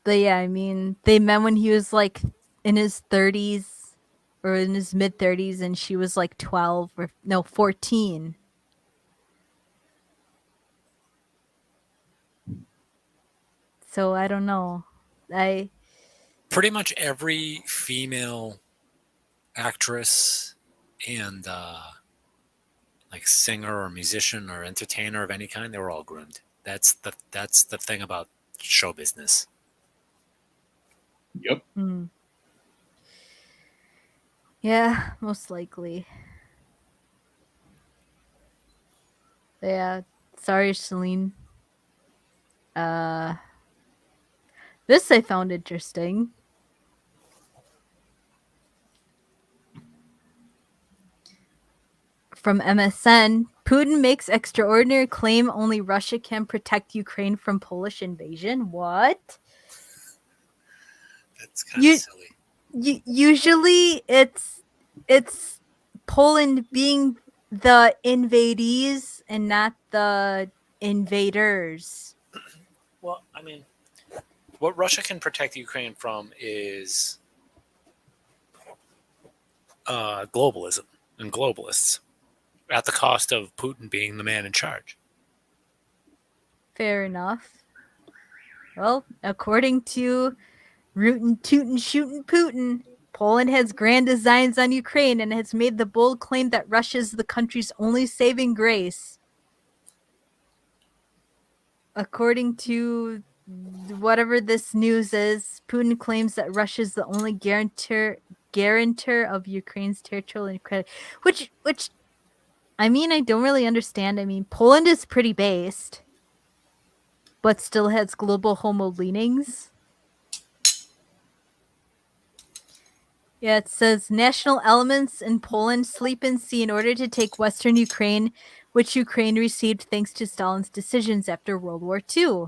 But yeah, I mean, they met when he was like in his 30s or in his mid 30s, and she was like 12 or no 14. So I don't know. Pretty much every female actress and like singer or musician or entertainer of any kind, they were all groomed. That's the thing about show business. Yep. Yeah, most likely. But yeah, sorry, Celine. This I found interesting. From MSN, Putin makes extraordinary claim only Russia can protect Ukraine from Polish invasion. What? That's kind of silly. Usually it's Poland being the invadees and not the invaders. Well, I mean, what Russia can protect Ukraine from is globalism and globalists at the cost of Putin being the man in charge. Fair enough. Well, according to Rootin' Tootin' Shootin' Putin, Poland has grand designs on Ukraine and has made the bold claim that Russia is the country's only saving grace. According to whatever this news is, Putin claims that Russia is the only guarantor of Ukraine's territorial integrity. Which, I mean, I don't really understand. I mean, Poland is pretty based, but still has global homo leanings. Yeah, it says national elements in Poland sleep in sea in order to take Western Ukraine, which Ukraine received thanks to Stalin's decisions after World War II.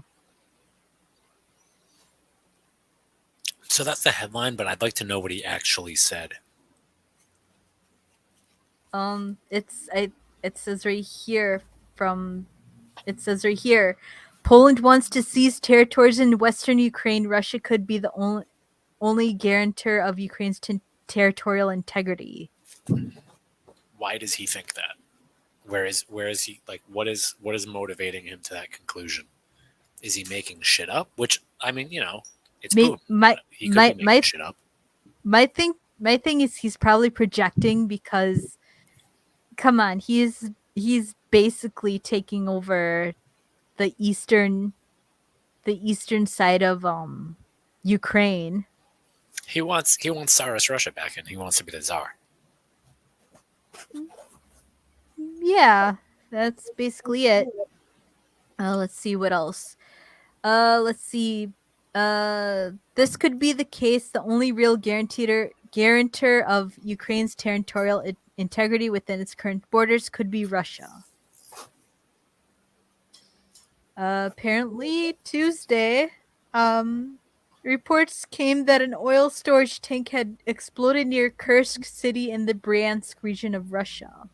So that's the headline, but I'd like to know what he actually said. it says right here Poland wants to seize territories in western Ukraine. Russia could be the only guarantor of Ukraine's territorial integrity. Why does he think that? Where is he, like, what is motivating him to that conclusion? Is he making shit up? Which, I mean, it's Putin. He could be making shit up. My thing is he's probably projecting because, come on, he's basically taking over the eastern side of Ukraine. He wants Tsarist Russia back, and he wants to be the Tsar. Yeah, that's basically it. Let's see what else. Let's see. This could be the case. The only real guarantor of Ukraine's territorial integrity within its current borders could be Russia. Apparently Tuesday, reports came that an oil storage tank had exploded near Kursk city in the Bryansk region of Russia.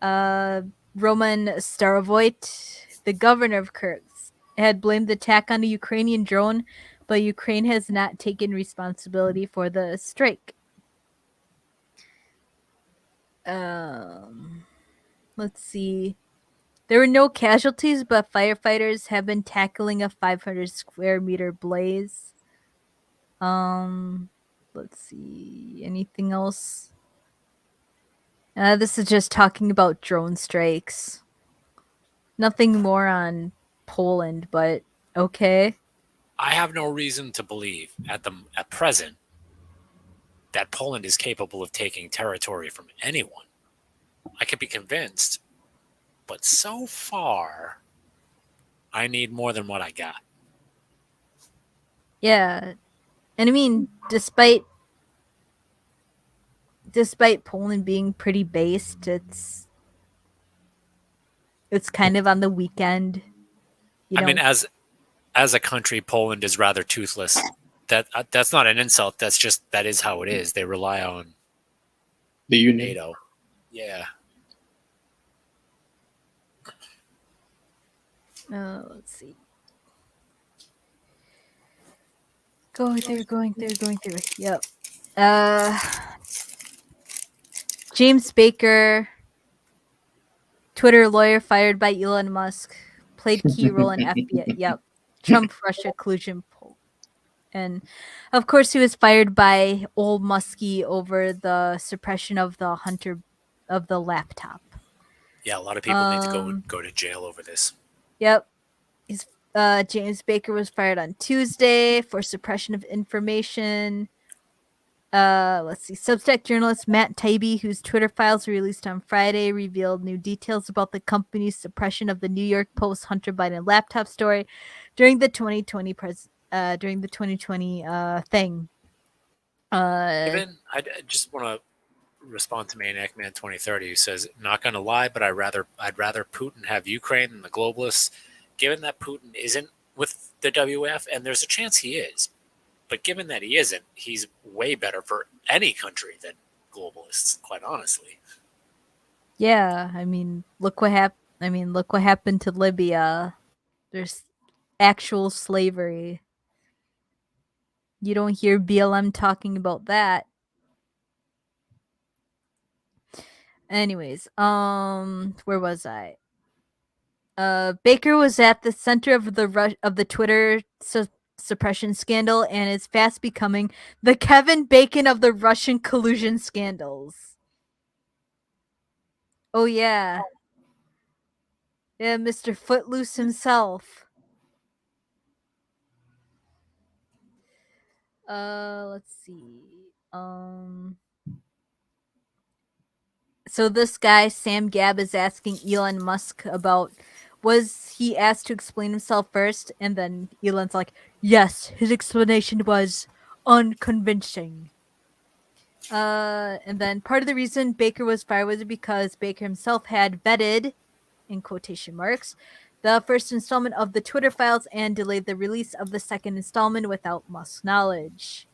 Roman Starovoyt, the governor of Kursk, had blamed the attack on a Ukrainian drone, but Ukraine has not taken responsibility for the strike. Let's see. There were no casualties, but firefighters have been tackling a 500 square meter blaze. Let's see. Anything else? This is just talking about drone strikes. Nothing more on Poland, but okay. I have no reason to believe at present that Poland is capable of taking territory from anyone. I could be convinced, but so far, I need more than what I got. Yeah, and I mean, despite Poland being pretty based, it's kind of on the weekend. I mean, as a country, Poland is rather toothless. That's not an insult. That is how it is. They rely on the Union. NATO. Yeah. Let's see. Going through. Yep. James Baker, Twitter lawyer fired by Elon Musk, played key role in FBI. Yep. Trump-Russia collusion poll. And of course he was fired by old Muskie over the suppression of the Hunter of the laptop. Yeah, a lot of people need to go to jail over this. Yep. James Baker was fired on Tuesday for suppression of information. Let's see. Substack journalist Matt Taibbi, whose Twitter files were released on Friday, revealed new details about the company's suppression of the New York Post Hunter Biden laptop story during the 2020 thing. I just want to respond to Maniac Man 2030, who says, "Not gonna lie, but I'd rather Putin have Ukraine than the globalists. Given that Putin isn't with the WF, and there's a chance he is, but given that he isn't, he's way better for any country than globalists, quite honestly." Yeah, I mean, look what happened to Libya. There's actual slavery. You don't hear BLM talking about that. Anyways, where was I? Baker was at the center of the Twitter suppression scandal and is fast becoming the Kevin Bacon of the Russian collusion scandals. Oh yeah. Yeah, Mr. Footloose himself. Let's see. So this guy, Sam Gabb, is asking Elon Musk about, was he asked to explain himself first? And then Elon's like, yes, his explanation was unconvincing. And then part of the reason Baker was fired was because Baker himself had vetted, in quotation marks, the first installment of the Twitter files and delayed the release of the second installment without Musk's knowledge.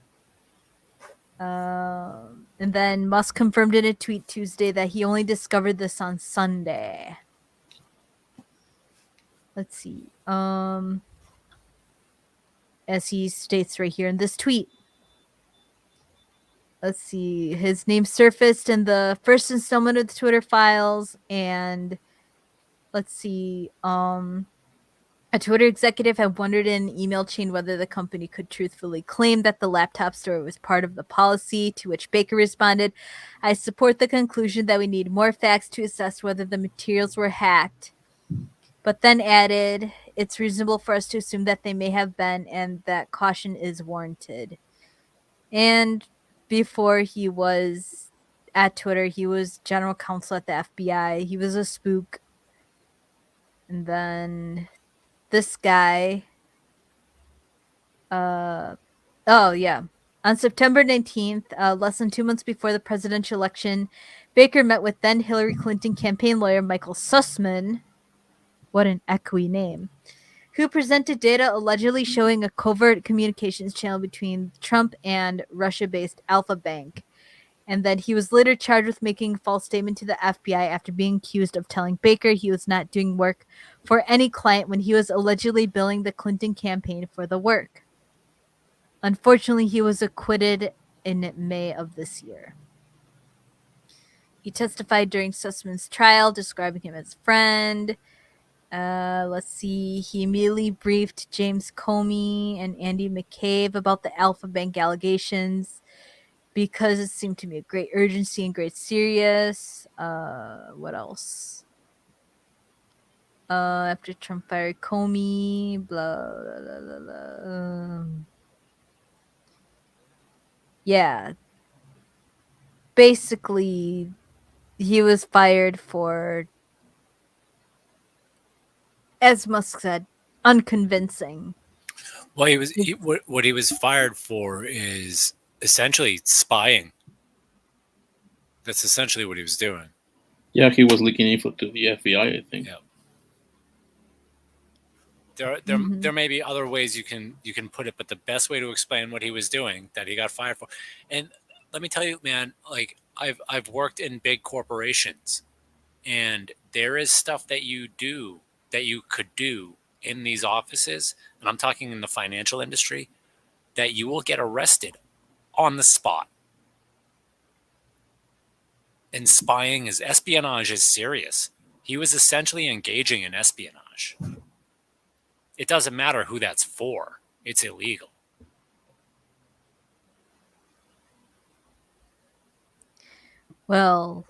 And then Musk confirmed in a tweet Tuesday that he only discovered this on Sunday. Let's see. As he states right here in this tweet. Let's see. His name surfaced in the first installment of the Twitter files, and let's see. A Twitter executive had wondered in an email chain whether the company could truthfully claim that the laptop store was part of the policy, to which Baker responded, I support the conclusion that we need more facts to assess whether the materials were hacked, but then added, it's reasonable for us to assume that they may have been and that caution is warranted. And before he was at Twitter, he was general counsel at the FBI. He was a spook. And then this guy, oh yeah. On September 19th, less than 2 months before the presidential election, Baker met with then Hillary Clinton campaign lawyer Michael Sussman. What an echoey name. Who presented data allegedly showing a covert communications channel between Trump and Russia-based Alpha Bank. And then he was later charged with making a false statement to the FBI after being accused of telling Baker he was not doing work for any client when he was allegedly billing the Clinton campaign for the work. Unfortunately, he was acquitted in May of this year. He testified during Sussman's trial, describing him as friend. Let's see. He immediately briefed James Comey and Andy McCabe about the Alpha Bank allegations because it seemed to be a great urgency and great serious. What else? After Trump fired Comey, blah, blah, blah, blah, blah. Yeah. Basically, he was fired for, as Musk said, unconvincing. Well, what he was fired for is essentially spying. That's essentially what he was doing. Yeah, he was leaking info to the FBI, I think. Yeah. There may be other ways you can put it, but the best way to explain what he was doing that he got fired for, and let me tell you, man, like I've worked in big corporations, and there is stuff that you could do in these offices, and I'm talking in the financial industry, that you will get arrested on the spot. And espionage is serious. He was essentially engaging in espionage. It doesn't matter who that's for. It's illegal. Well,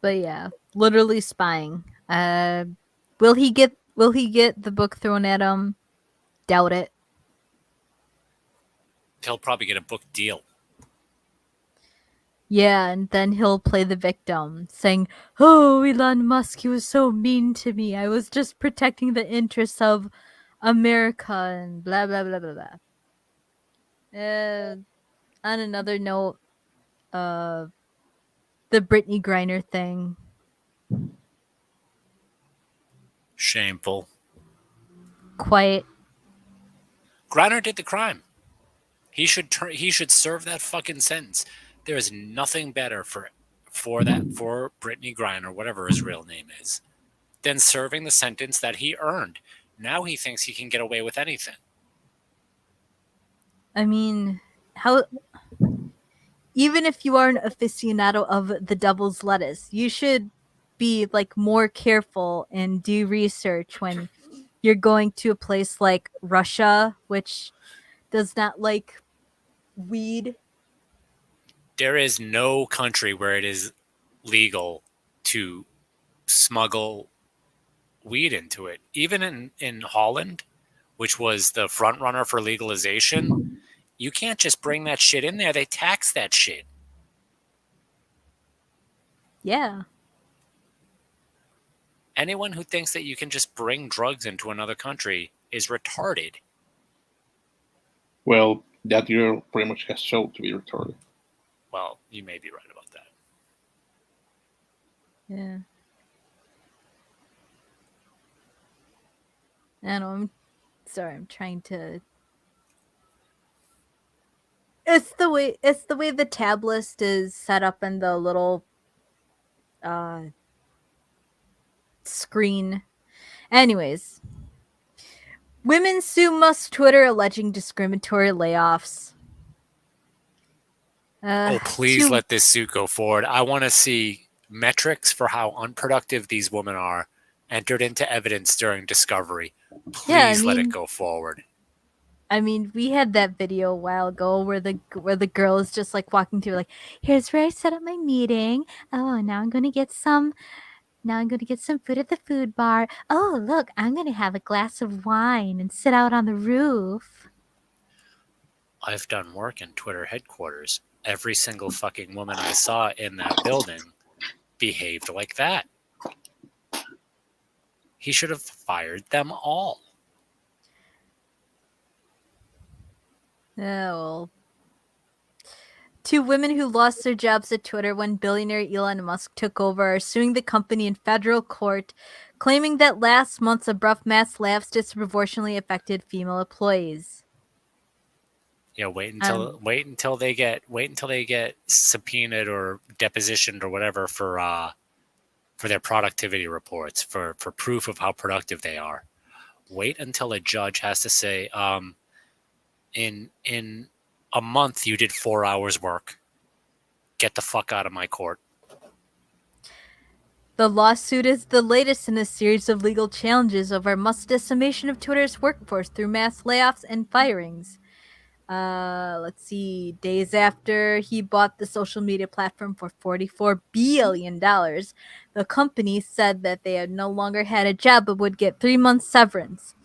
but yeah, literally spying. Will he get the book thrown at him? Doubt it. He'll probably get a book deal. Yeah, and then he'll play the victim, saying, "Oh, Elon Musk, he was so mean to me. I was just protecting the interests of America and blah blah blah blah blah." On another note, the Brittany Griner thing. Shameful. Quite. Griner did the crime. He should serve that fucking sentence. There is nothing better for Brittany Griner, whatever his real name is, than serving the sentence that he earned. Now he thinks he can get away with anything. I mean, even if you are an aficionado of the devil's lettuce, you should be like more careful and do research when you're going to a place like Russia, which does not like weed. There is no country where it is legal to smuggle weed into it. Even in Holland, which was the front runner for legalization, you can't just bring that shit in there. They tax that shit. Yeah. Anyone who thinks that you can just bring drugs into another country is retarded. Well, that girl pretty much has shown to be retarded. Well, you may be right about that. Yeah. I don't know. I'm sorry. I'm trying to. It's the way the tab list is set up in the little screen. Anyways, women sue Musk Twitter alleging discriminatory layoffs. Oh, please two- let this suit go forward. I want to see metrics for how unproductive these women are entered into evidence during discovery. Please Yeah, I let it mean- go forward. I mean, we had that video a while ago where the girl is just like walking through, like, here's where I set up my meeting. Oh, now I'm gonna get some. Now I'm gonna get some food at the food bar. Oh, look, I'm gonna have a glass of wine and sit out on the roof. I've done work in Twitter headquarters. Every single fucking woman I saw in that building behaved like that. He should have fired them all. Oh, well. Two women who lost their jobs at Twitter when billionaire Elon Musk took over are suing the company in federal court, claiming that last month's abrupt mass layoffs disproportionately affected female employees. Yeah, wait until they get subpoenaed or depositioned or whatever for their productivity reports for proof of how productive they are. Wait until a judge has to say, in a month you did 4 hours work. Get the fuck out of my court. The lawsuit is the latest in a series of legal challenges over Musk's decimation of Twitter's workforce through mass layoffs and firings. Let's see. Days after he bought the social media platform for $44 billion, the company said that they had no longer had a job but would get 3 months severance.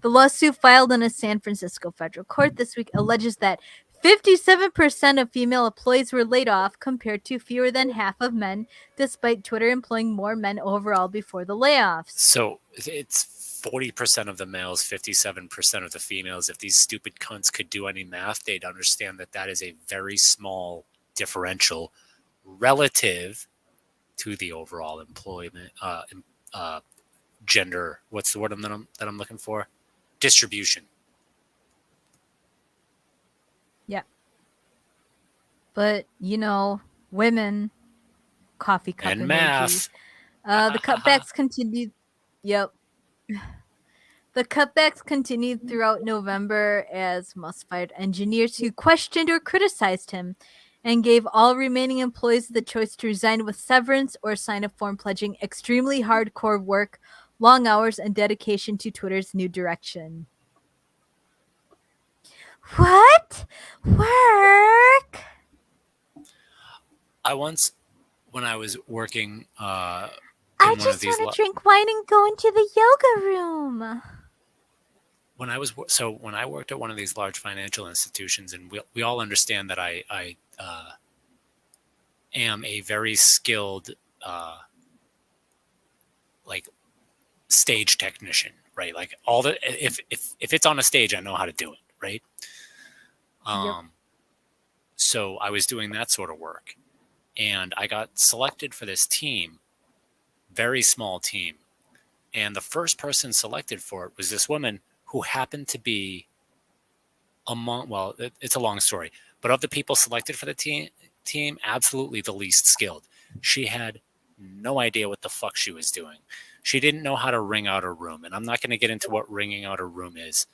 The lawsuit filed in a San Francisco federal court this week alleges that 57% of female employees were laid off compared to fewer than half of men, despite Twitter employing more men overall before the layoffs. So it's 40% of the males, 57% of the females. If these stupid cunts could do any math, they'd understand that that is a very small differential relative to the overall employment gender. What's the word that I'm looking for? Distribution. Yeah. But, women, coffee cup And emoji. math. The cutbacks continued. Yep. The cutbacks continued throughout November as Musk fired engineers who questioned or criticized him and gave all remaining employees the choice to resign with severance or sign a form pledging extremely hardcore work, long hours, and dedication to Twitter's new direction. What? Work? I once, when I was working I just want to drink wine and go into the yoga room. When I worked at one of these large financial institutions, and we all understand that I am a very skilled like stage technician, right? Like if it's on a stage, I know how to do it, right? Yep. So I was doing that sort of work, and I got selected for this team, very small team, and the first person selected for it was this woman who happened to be it's a long story, but of the people selected for the team, absolutely the least skilled. She had no idea what the fuck she was doing. She didn't know how to ring out a room, and I'm not going to get into what ringing out a room is,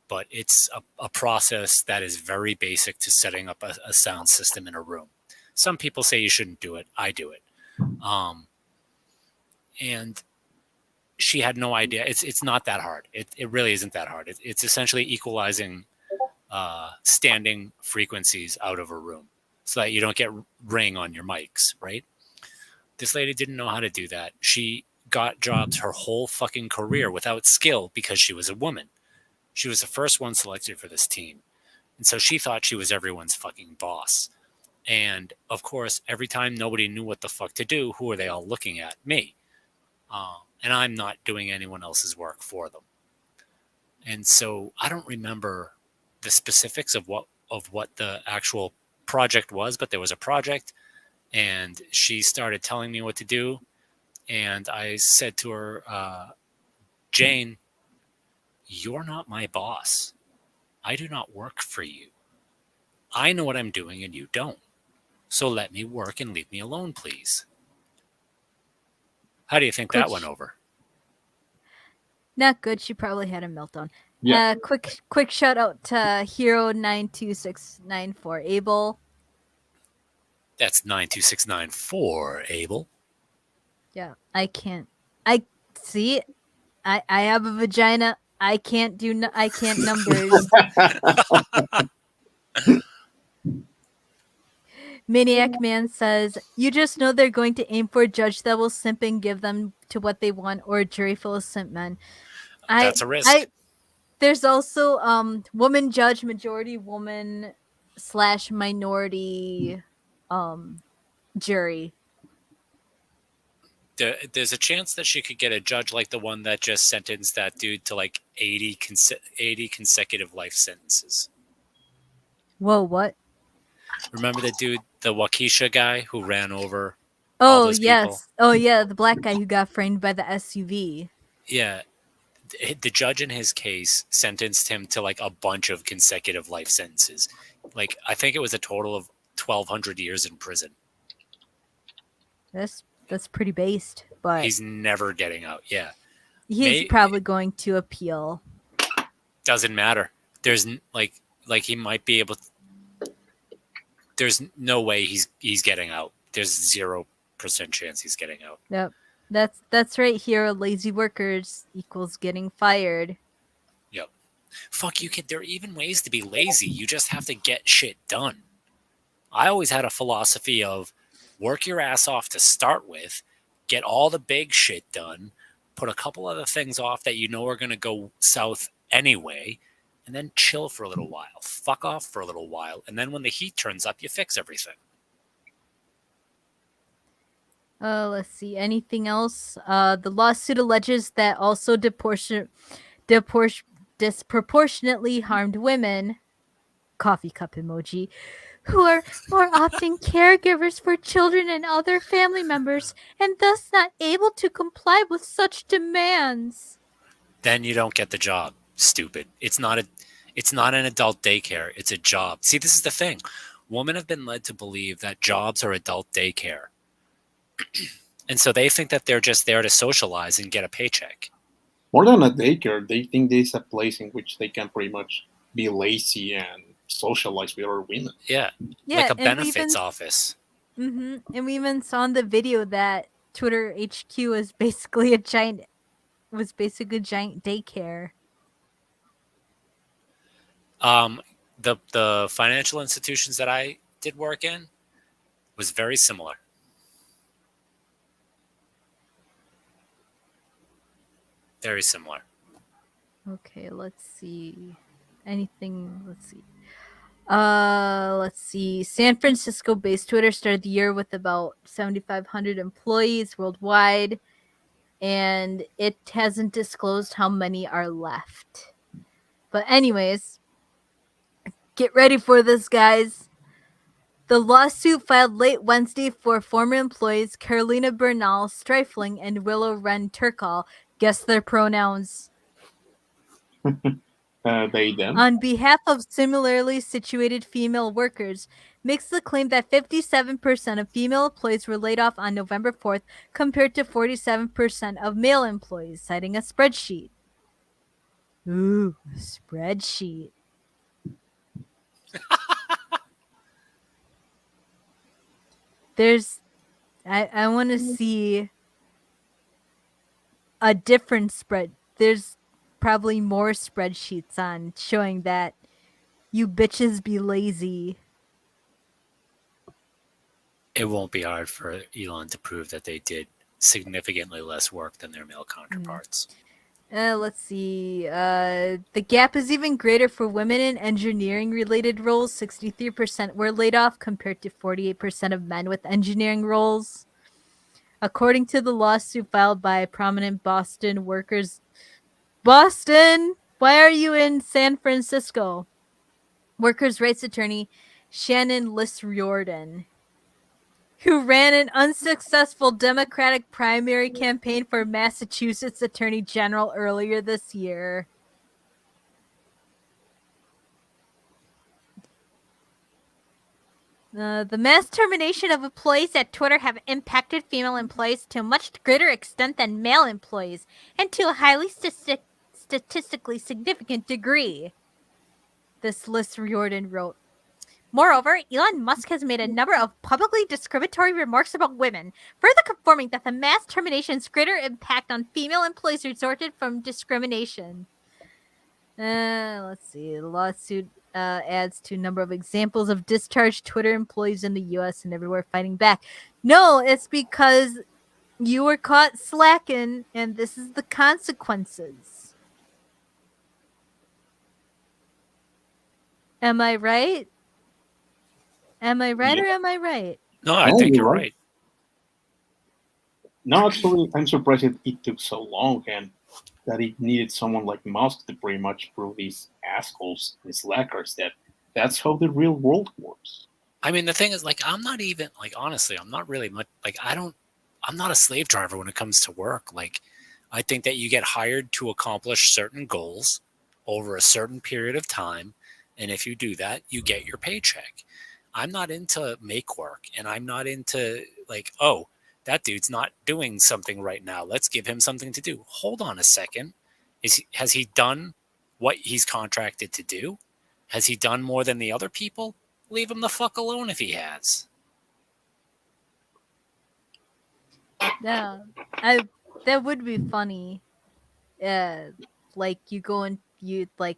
but it's a process that is very basic to setting up a sound system in a room. Some people say you shouldn't do it. I do it. And she had no idea. It's not that hard. It really isn't that hard. It's essentially equalizing standing frequencies out of a room so that you don't get ring on your mics, right? This lady didn't know how to do that. She got jobs her whole fucking career without skill because she was a woman. She was the first one selected for this team. And so she thought she was everyone's fucking boss. And of course, every time nobody knew what the fuck to do, who are they all looking at? Me. And I'm not doing anyone else's work for them. And so I don't remember the specifics of what the actual project was, but there was a project, and she started telling me what to do. And I said to her, Jane, you're not my boss. I do not work for you. I know what I'm doing and you don't. So let me work and leave me alone, please. How do you think that went over? Not good. She probably had a meltdown. Yeah. Quick shout out to Hero92694 Abel. That's 92694, Abel. Yeah, I can't. I see. I have a vagina. I can't do. I can't numbers. Maniac Man says, "You just know they're going to aim for a judge that will simp and give them to what they want, or a jury full of simp men." That's a risk. There's also woman judge, majority woman / minority jury. There's a chance that she could get a judge like the one that just sentenced that dude to like 80 consecutive life sentences. Whoa, what? Remember the dude, the Waukesha guy who ran over all those yes. people? Oh, yeah, the black guy who got framed by the SUV. Yeah. The judge in his case sentenced him to like a bunch of consecutive life sentences. Like, I think it was a total of 1,200 years in prison. That's pretty based, but he's never getting out. Yeah. He's probably going to appeal. Doesn't matter. There's like he might be able to, there's no way he's getting out. There's 0% chance he's getting out. Yep. That's right here. Lazy workers equals getting fired. Yep. Fuck, you can. There are even ways to be lazy. You just have to get shit done. I always had a philosophy of work your ass off to start with, get all the big shit done, put a couple other things off that you know are going to go south anyway, and then chill for a little while. Fuck off for a little while, and then when the heat turns up, you fix everything. Let's see. Anything else? The lawsuit alleges that also disproportionately harmed women, coffee cup emoji, who are more often caregivers for children and other family members, and thus not able to comply with such demands. Then you don't get the job. Stupid. It's not an adult daycare. It's a job. See, this is the thing. Women have been led to believe that jobs are adult daycare. And so they think that they're just there to socialize and get a paycheck. More than a daycare, they think this is a place in which they can pretty much be lazy and socialize with other women. Yeah, like a benefits office. Mm-hmm. And we even saw in the video that Twitter HQ was basically a giant daycare. The financial institutions that I did work in was very similar. Very similar. Okay, let's see. Anything? Let's see. San Francisco-based Twitter started the year with about 7,500 employees worldwide, and it hasn't disclosed how many are left. But anyways, get ready for this, guys. The lawsuit filed late Wednesday for former employees Carolina Bernal, Strifling, and Willow Wren Turkall. Guess their pronouns. They, them. On behalf of similarly situated female workers, makes the claim that 57% of female employees were laid off on November 4th compared to 47% of male employees, citing a spreadsheet. Ooh, spreadsheet. I want to see a different spread. There's probably more spreadsheets on showing that you bitches be lazy. It won't be hard for Elon to prove that they did significantly less work than their male counterparts. Let's see. The gap is even greater for women in engineering-related roles. 63% were laid off compared to 48% of men with engineering roles. According to the lawsuit filed by prominent Boston workers... Boston! Why are you in San Francisco? Workers' rights attorney Shannon Liss-Riordan, who ran an unsuccessful Democratic primary campaign for Massachusetts Attorney General earlier this year. The mass termination of employees at Twitter have impacted female employees to a much greater extent than male employees, and to a highly statistically significant degree. This list Riordan wrote. Moreover, Elon Musk has made a number of publicly discriminatory remarks about women, further confirming that the mass termination's greater impact on female employees resulted from discrimination. Let's see. The lawsuit adds to a number of examples of discharged Twitter employees in the U.S. and everywhere fighting back. No, it's because you were caught slacking, and this is the consequences. Am I right? Am I right or am I right? No, I think you're right. No, actually, I'm surprised it took so long and that it needed someone like Musk to pretty much prove these assholes, these slackers, that that's how the real world works. I mean, the thing is, like, I'm not even, like, honestly, I'm not really much, like, I'm not a slave driver when it comes to work. Like, I think that you get hired to accomplish certain goals over a certain period of time. And if you do that, you get your paycheck. I'm not into make work, and I'm not into, like, oh, that dude's not doing something right now. Let's give him something to do. Hold on a second. Has he done what he's contracted to do? Has he done more than the other people? Leave him the fuck alone if he has. Yeah, that would be funny. Like you go and you like,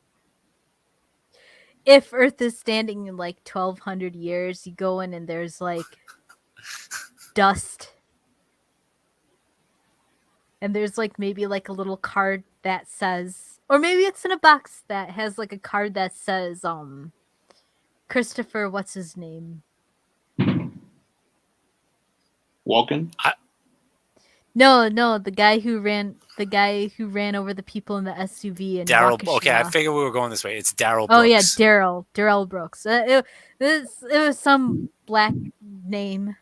if Earth is standing in like 1,200 years, you go in and there's like dust, and there's like maybe like a little card that says, or maybe it's in a box that has like a card that says, Christopher, what's his name? Walken? No, the guy who ran over the people in the SUV in Daryl. Waukesha. Okay, I figured we were going this way. It's Daryl Brooks. Oh yeah, Daryl Brooks. It was some black name.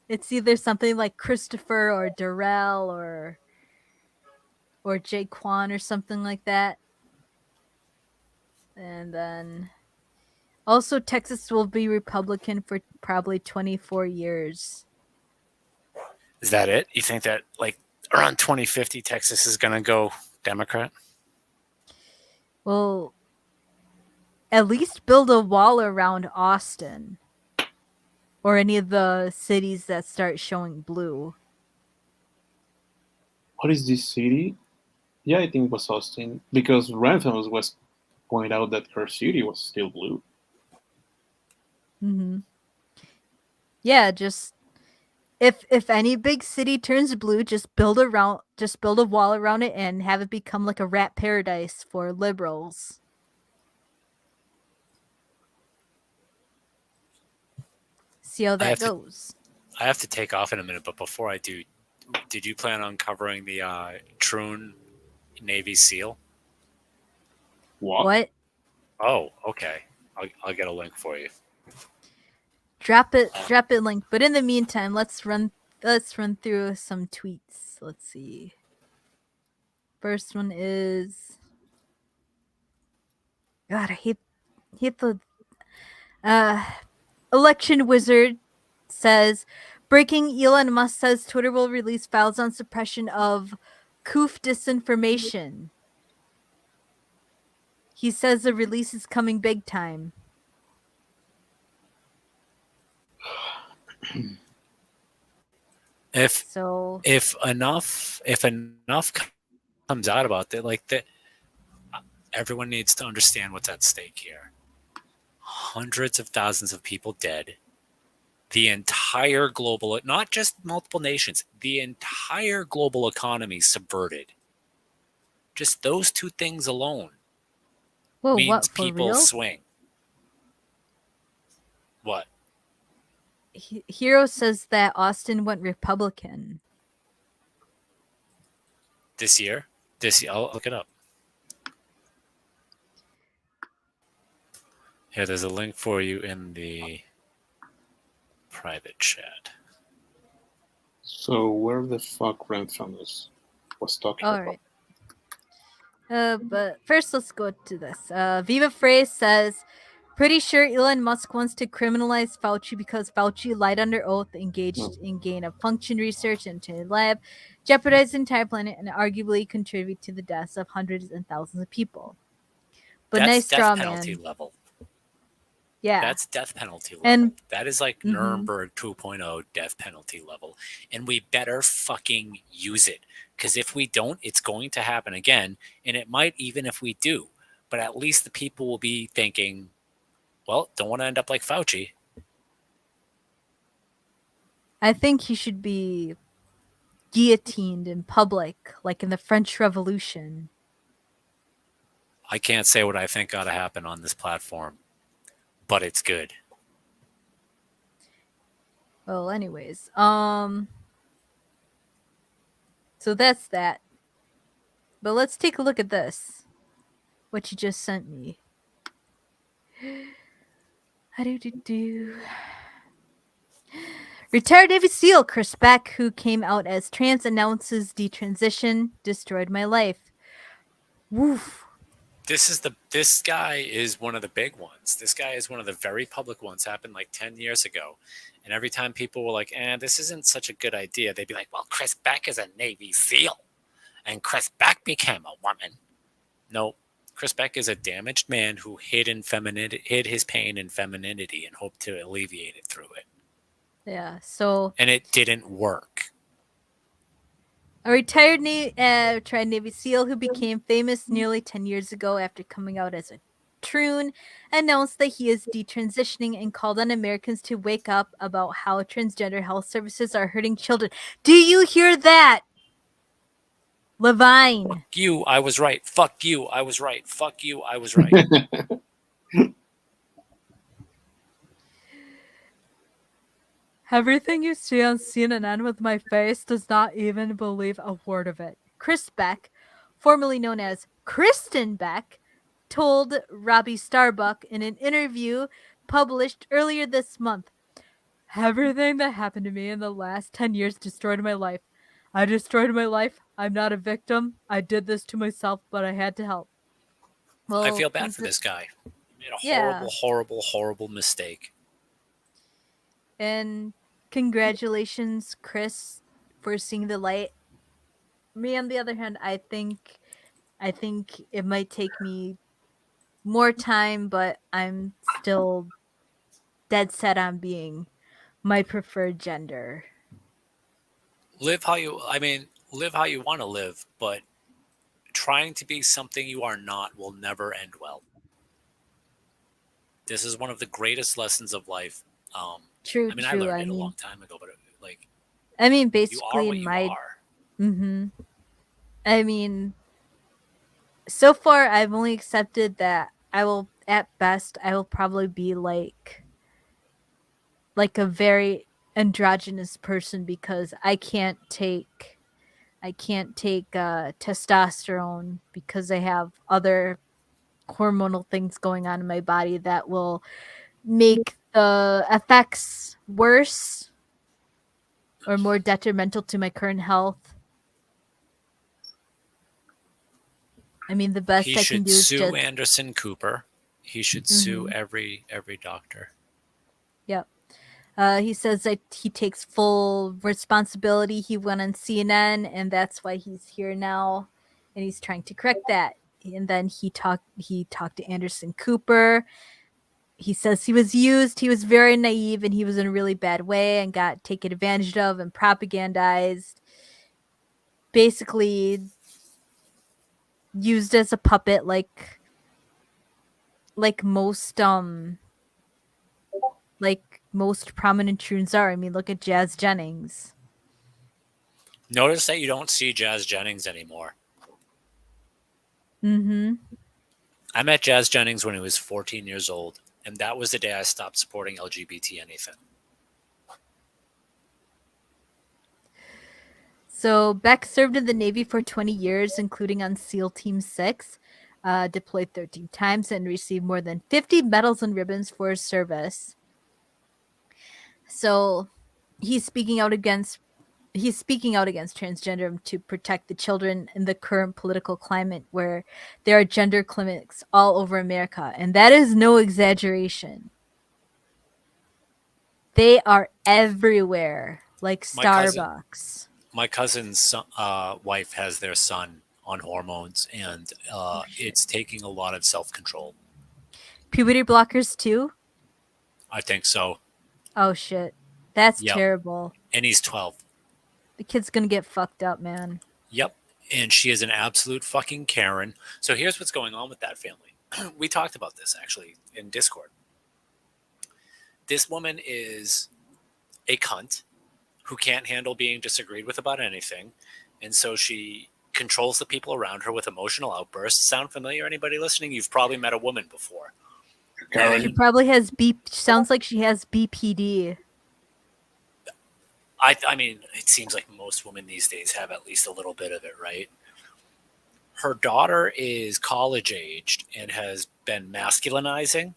It's either something like Christopher or Darrell or Jaquan or something like that. And then also Texas will be Republican for probably 24 years. Is that it? You think that like around 2050 Texas is going to go Democrat? Well, at least build a wall around Austin or any of the cities that start showing blue. What is this city? Yeah, I think it was Austin, because Rantham was pointed out that her city was still blue. Mm-hmm. Yeah, just if any big city turns blue, just build a wall around it and have it become like a rat paradise for liberals. See how that goes. I have to take off in a minute, but before I do, did you plan on covering the Troon Navy SEAL? What? Oh, okay. I'll get a link for you. Drop it link. But in the meantime, let's run through some tweets. Let's see. First one is, God, I hate the Election Wizard says, breaking, Elon Musk says Twitter will release files on suppression of Coup disinformation. He says the release is coming big time. If enough comes out about that, like that, everyone needs to understand what's at stake here. Hundreds of thousands of people dead. The entire global, not just multiple nations, the entire global economy subverted. Just those two things alone means what, for people real? swing. What? Hero says that Austin went Republican. This year? I'll look it up. Here, there's a link for you in the private chat. So where the fuck Rantham was talking All about? right. But first, let's go to this. Viva Frey says, Pretty sure Elon Musk wants to criminalize Fauci because Fauci lied under oath, engaged in gain-of-function research into a lab, jeopardized the entire planet, and arguably contribute to the deaths of hundreds and thousands of people. But That's nice death straw penalty man. level. Yeah. That's death penalty level. And that is like Nuremberg 2.0 death penalty level. And we better fucking use it. Because if we don't, it's going to happen again. And it might even if we do. But at least the people will be thinking, well, don't want to end up like Fauci. I think he should be guillotined in public, like in the French Revolution. I can't say what I think ought to happen on this platform, but it's good. Well, anyways, so that's that. But let's take a look at this. What you just sent me. Retired Navy SEAL Chris Beck, who came out as trans, announces detransition destroyed my life. Woof. This guy is one of the big ones. This guy is one of the very public ones. Happened like 10 years ago. And every time people were like, this isn't such a good idea, they'd be like, well, Chris Beck is a Navy SEAL. And Chris Beck became a woman. No, Chris Beck is a damaged man who hid his pain in femininity and hoped to alleviate it through it. Yeah, so... And it didn't work. A retired Navy SEAL who became famous nearly 10 years ago after coming out as a troon announced that he is detransitioning and called on Americans to wake up about how transgender health services are hurting children. Do you hear that? Levine. Fuck you, I was right. Fuck you, I was right. Fuck you, I was right. Everything you see on CNN with my face does not even believe a word of it. Chris Beck, formerly known as Kristen Beck, told Robbie Starbuck in an interview published earlier this month, everything that happened to me in the last 10 years destroyed my life. I destroyed my life. I'm not a victim. I did this to myself, but I had to help. Well, I feel bad for this guy. He made a horrible mistake. And congratulations, Chris, for seeing the light. Me, on the other hand, I think it might take me more time, but I'm still dead set on being my preferred gender. Live how you want to live, but trying to be something you are not will never end well. This is one of the greatest lessons of life. True. I learned it a long time ago, but basically, you are what you are. So far, I've only accepted that I will probably be like a very androgynous person because I can't take testosterone because I have other hormonal things going on in my body that will make the effects worse or more detrimental to my current health. The best I can do is He should sue Anderson Cooper. He should sue every doctor. Yep. He says that he takes full responsibility. He went on CNN, and that's why he's here now, and he's trying to correct that. And then he talked to Anderson Cooper. He says he was used. He was very naive, and he was in a really bad way and got taken advantage of and propagandized. Basically, used as a puppet, like most prominent troons are. Look at Jazz Jennings. Notice that you don't see Jazz Jennings anymore. I met Jazz Jennings when he was 14 years old, and that was the day I stopped supporting LGBT anything. So Beck served in the Navy for 20 years, including on SEAL Team 6, deployed 13 times, and received more than 50 medals and ribbons for his service. So he's speaking out against he's speaking out against transgender to protect the children in the current political climate where there are gender clinics all over America, and that is no exaggeration. They are everywhere, like My cousin- Starbucks. My cousin's wife has their son on hormones, and it's taking a lot of self-control. Puberty blockers too? I think so. Oh shit. That's Yep. terrible. And he's 12. The kid's gonna get fucked up, man. Yep. And she is an absolute fucking Karen. So here's what's going on with that family. We talked about this actually in Discord. This woman is a cunt who can't handle being disagreed with about anything. And so she controls the people around her with emotional outbursts. Sound familiar? Anybody listening? You've probably met a woman before. Karen. She probably has sounds like she has BPD. I mean, it seems like most women these days have at least a little bit of it, right? Her daughter is college aged and has been masculinizing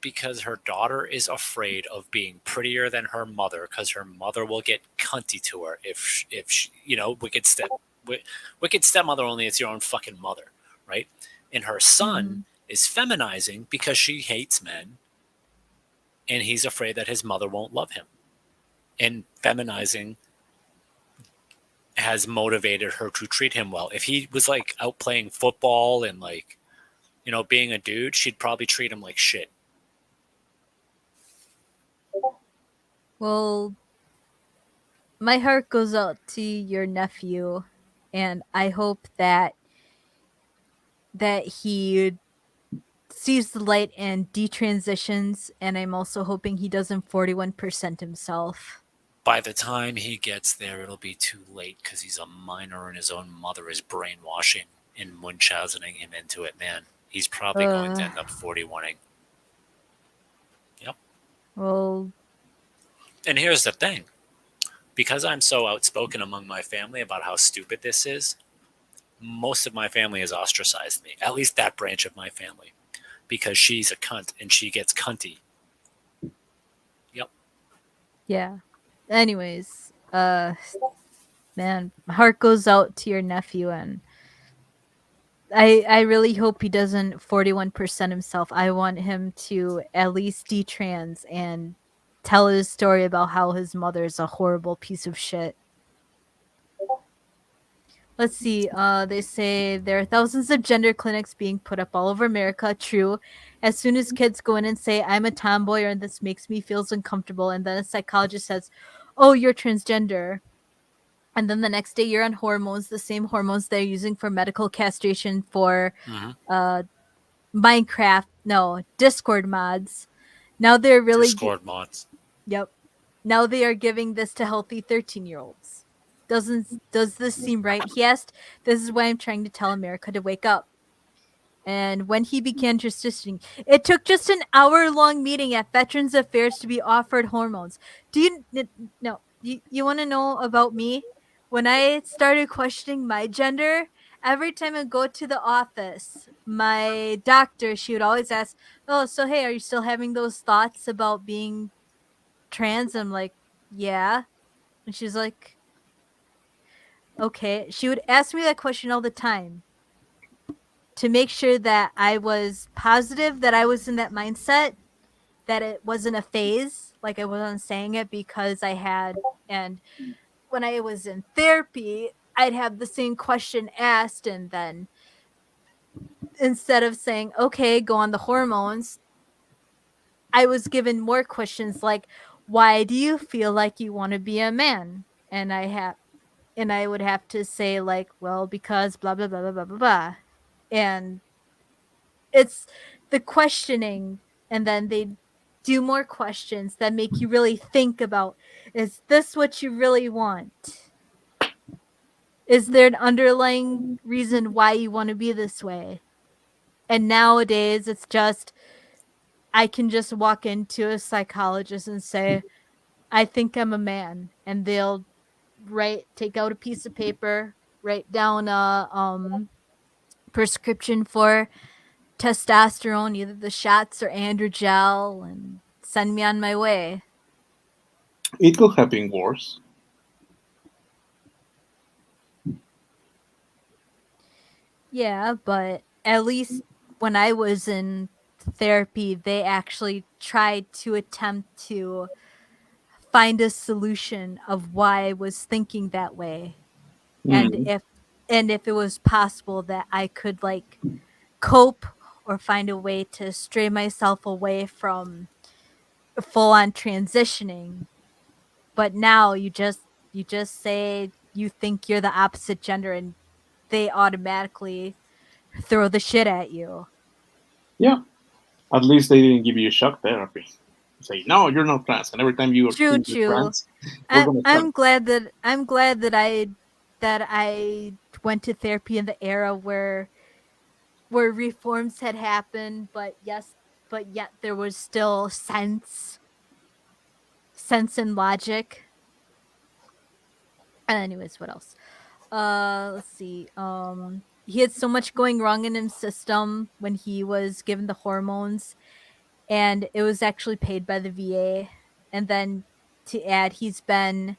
because her daughter is afraid of being prettier than her mother because her mother will get cunty to her if she, wicked stepmother, only it's your own fucking mother, right? And her son is feminizing because she hates men and he's afraid that his mother won't love him. And feminizing has motivated her to treat him well. If he was like out playing football and like, being a dude, she'd probably treat him like shit. Well, my heart goes out to your nephew, and I hope that he sees the light and detransitions, and I'm also hoping he doesn't 41% himself. By the time he gets there, it'll be too late because he's a minor and his own mother is brainwashing and Munchausening him into it, man. He's probably going to end up 41ing. Yep. Well, and here's the thing. Because I'm so outspoken among my family about how stupid this is, most of my family has ostracized me. At least that branch of my family. Because she's a cunt and she gets cunty. Yep. Yeah. Anyways, man, my heart goes out to your nephew, and I really hope he doesn't 41% himself. I want him to at least detrans and tell his story about how his mother is a horrible piece of shit. Let's see. They say there are thousands of gender clinics being put up all over America. True. As soon as kids go in and say, I'm a tomboy or this makes me feel uncomfortable, and then a psychologist says, oh, you're transgender. And then the next day you're on hormones, the same hormones they're using for medical castration for Discord mods. Now they're really... Discord mods. Yep. Now they are giving this to healthy 13-year-olds. Does this seem right? He asked, this is why I'm trying to tell America to wake up. And when he began transitioning, it took just an hour-long meeting at Veterans Affairs to be offered hormones. You want to know about me? When I started questioning my gender, every time I go to the office, my doctor, she would always ask, oh, so hey, are you still having those thoughts about being trans? I'm like, yeah. And she's like, okay. She would ask me that question all the time to make sure that I was positive that I was in that mindset, that it wasn't a phase, like I wasn't saying it because I had. And when I was in therapy, I'd have the same question asked, and then instead of saying, okay, go on the hormones, I was given more questions like, why do you feel like you want to be a man? And I would have to say like, well, because blah, blah, blah, blah, blah, blah, blah. And it's the questioning, and then they do more questions that make you really think about, is this what you really want? Is there an underlying reason why you want to be this way? And nowadays, it's just, I can just walk into a psychologist and say, I think I'm a man. And they'll take out a piece of paper, write down a prescription for testosterone, either the shots or androgel, and send me on my way. It could have been worse. Yeah, but at least when I was in therapy, they actually tried to attempt to find a solution of why I was thinking that way. And Mhm. if it was possible that I could like cope or find a way to stray myself away from full on transitioning. But now you just say you think you're the opposite gender and they automatically throw the shit at you. Yeah. At least they didn't give you shock therapy. Say, no, you're not trans. And every time you True, think you're true. trans, we're gonna try. I'm glad that I went to therapy in the era where reforms had happened, but yet there was still sense and logic. Anyways, what else? Let's see. He had so much going wrong in his system when he was given the hormones, and it was actually paid by the VA. And then to add, he's been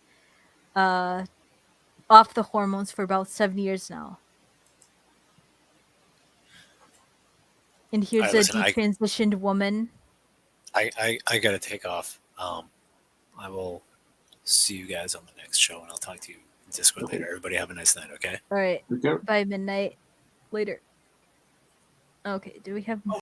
uh off the hormones for about 7 years now. And All here's right, a listen, detransitioned woman. I gotta take off. I will see you guys on the next show, and I'll talk to you in Discord later. Everybody have a nice night, okay? All right. Take care. By midnight. Later. Okay, do we have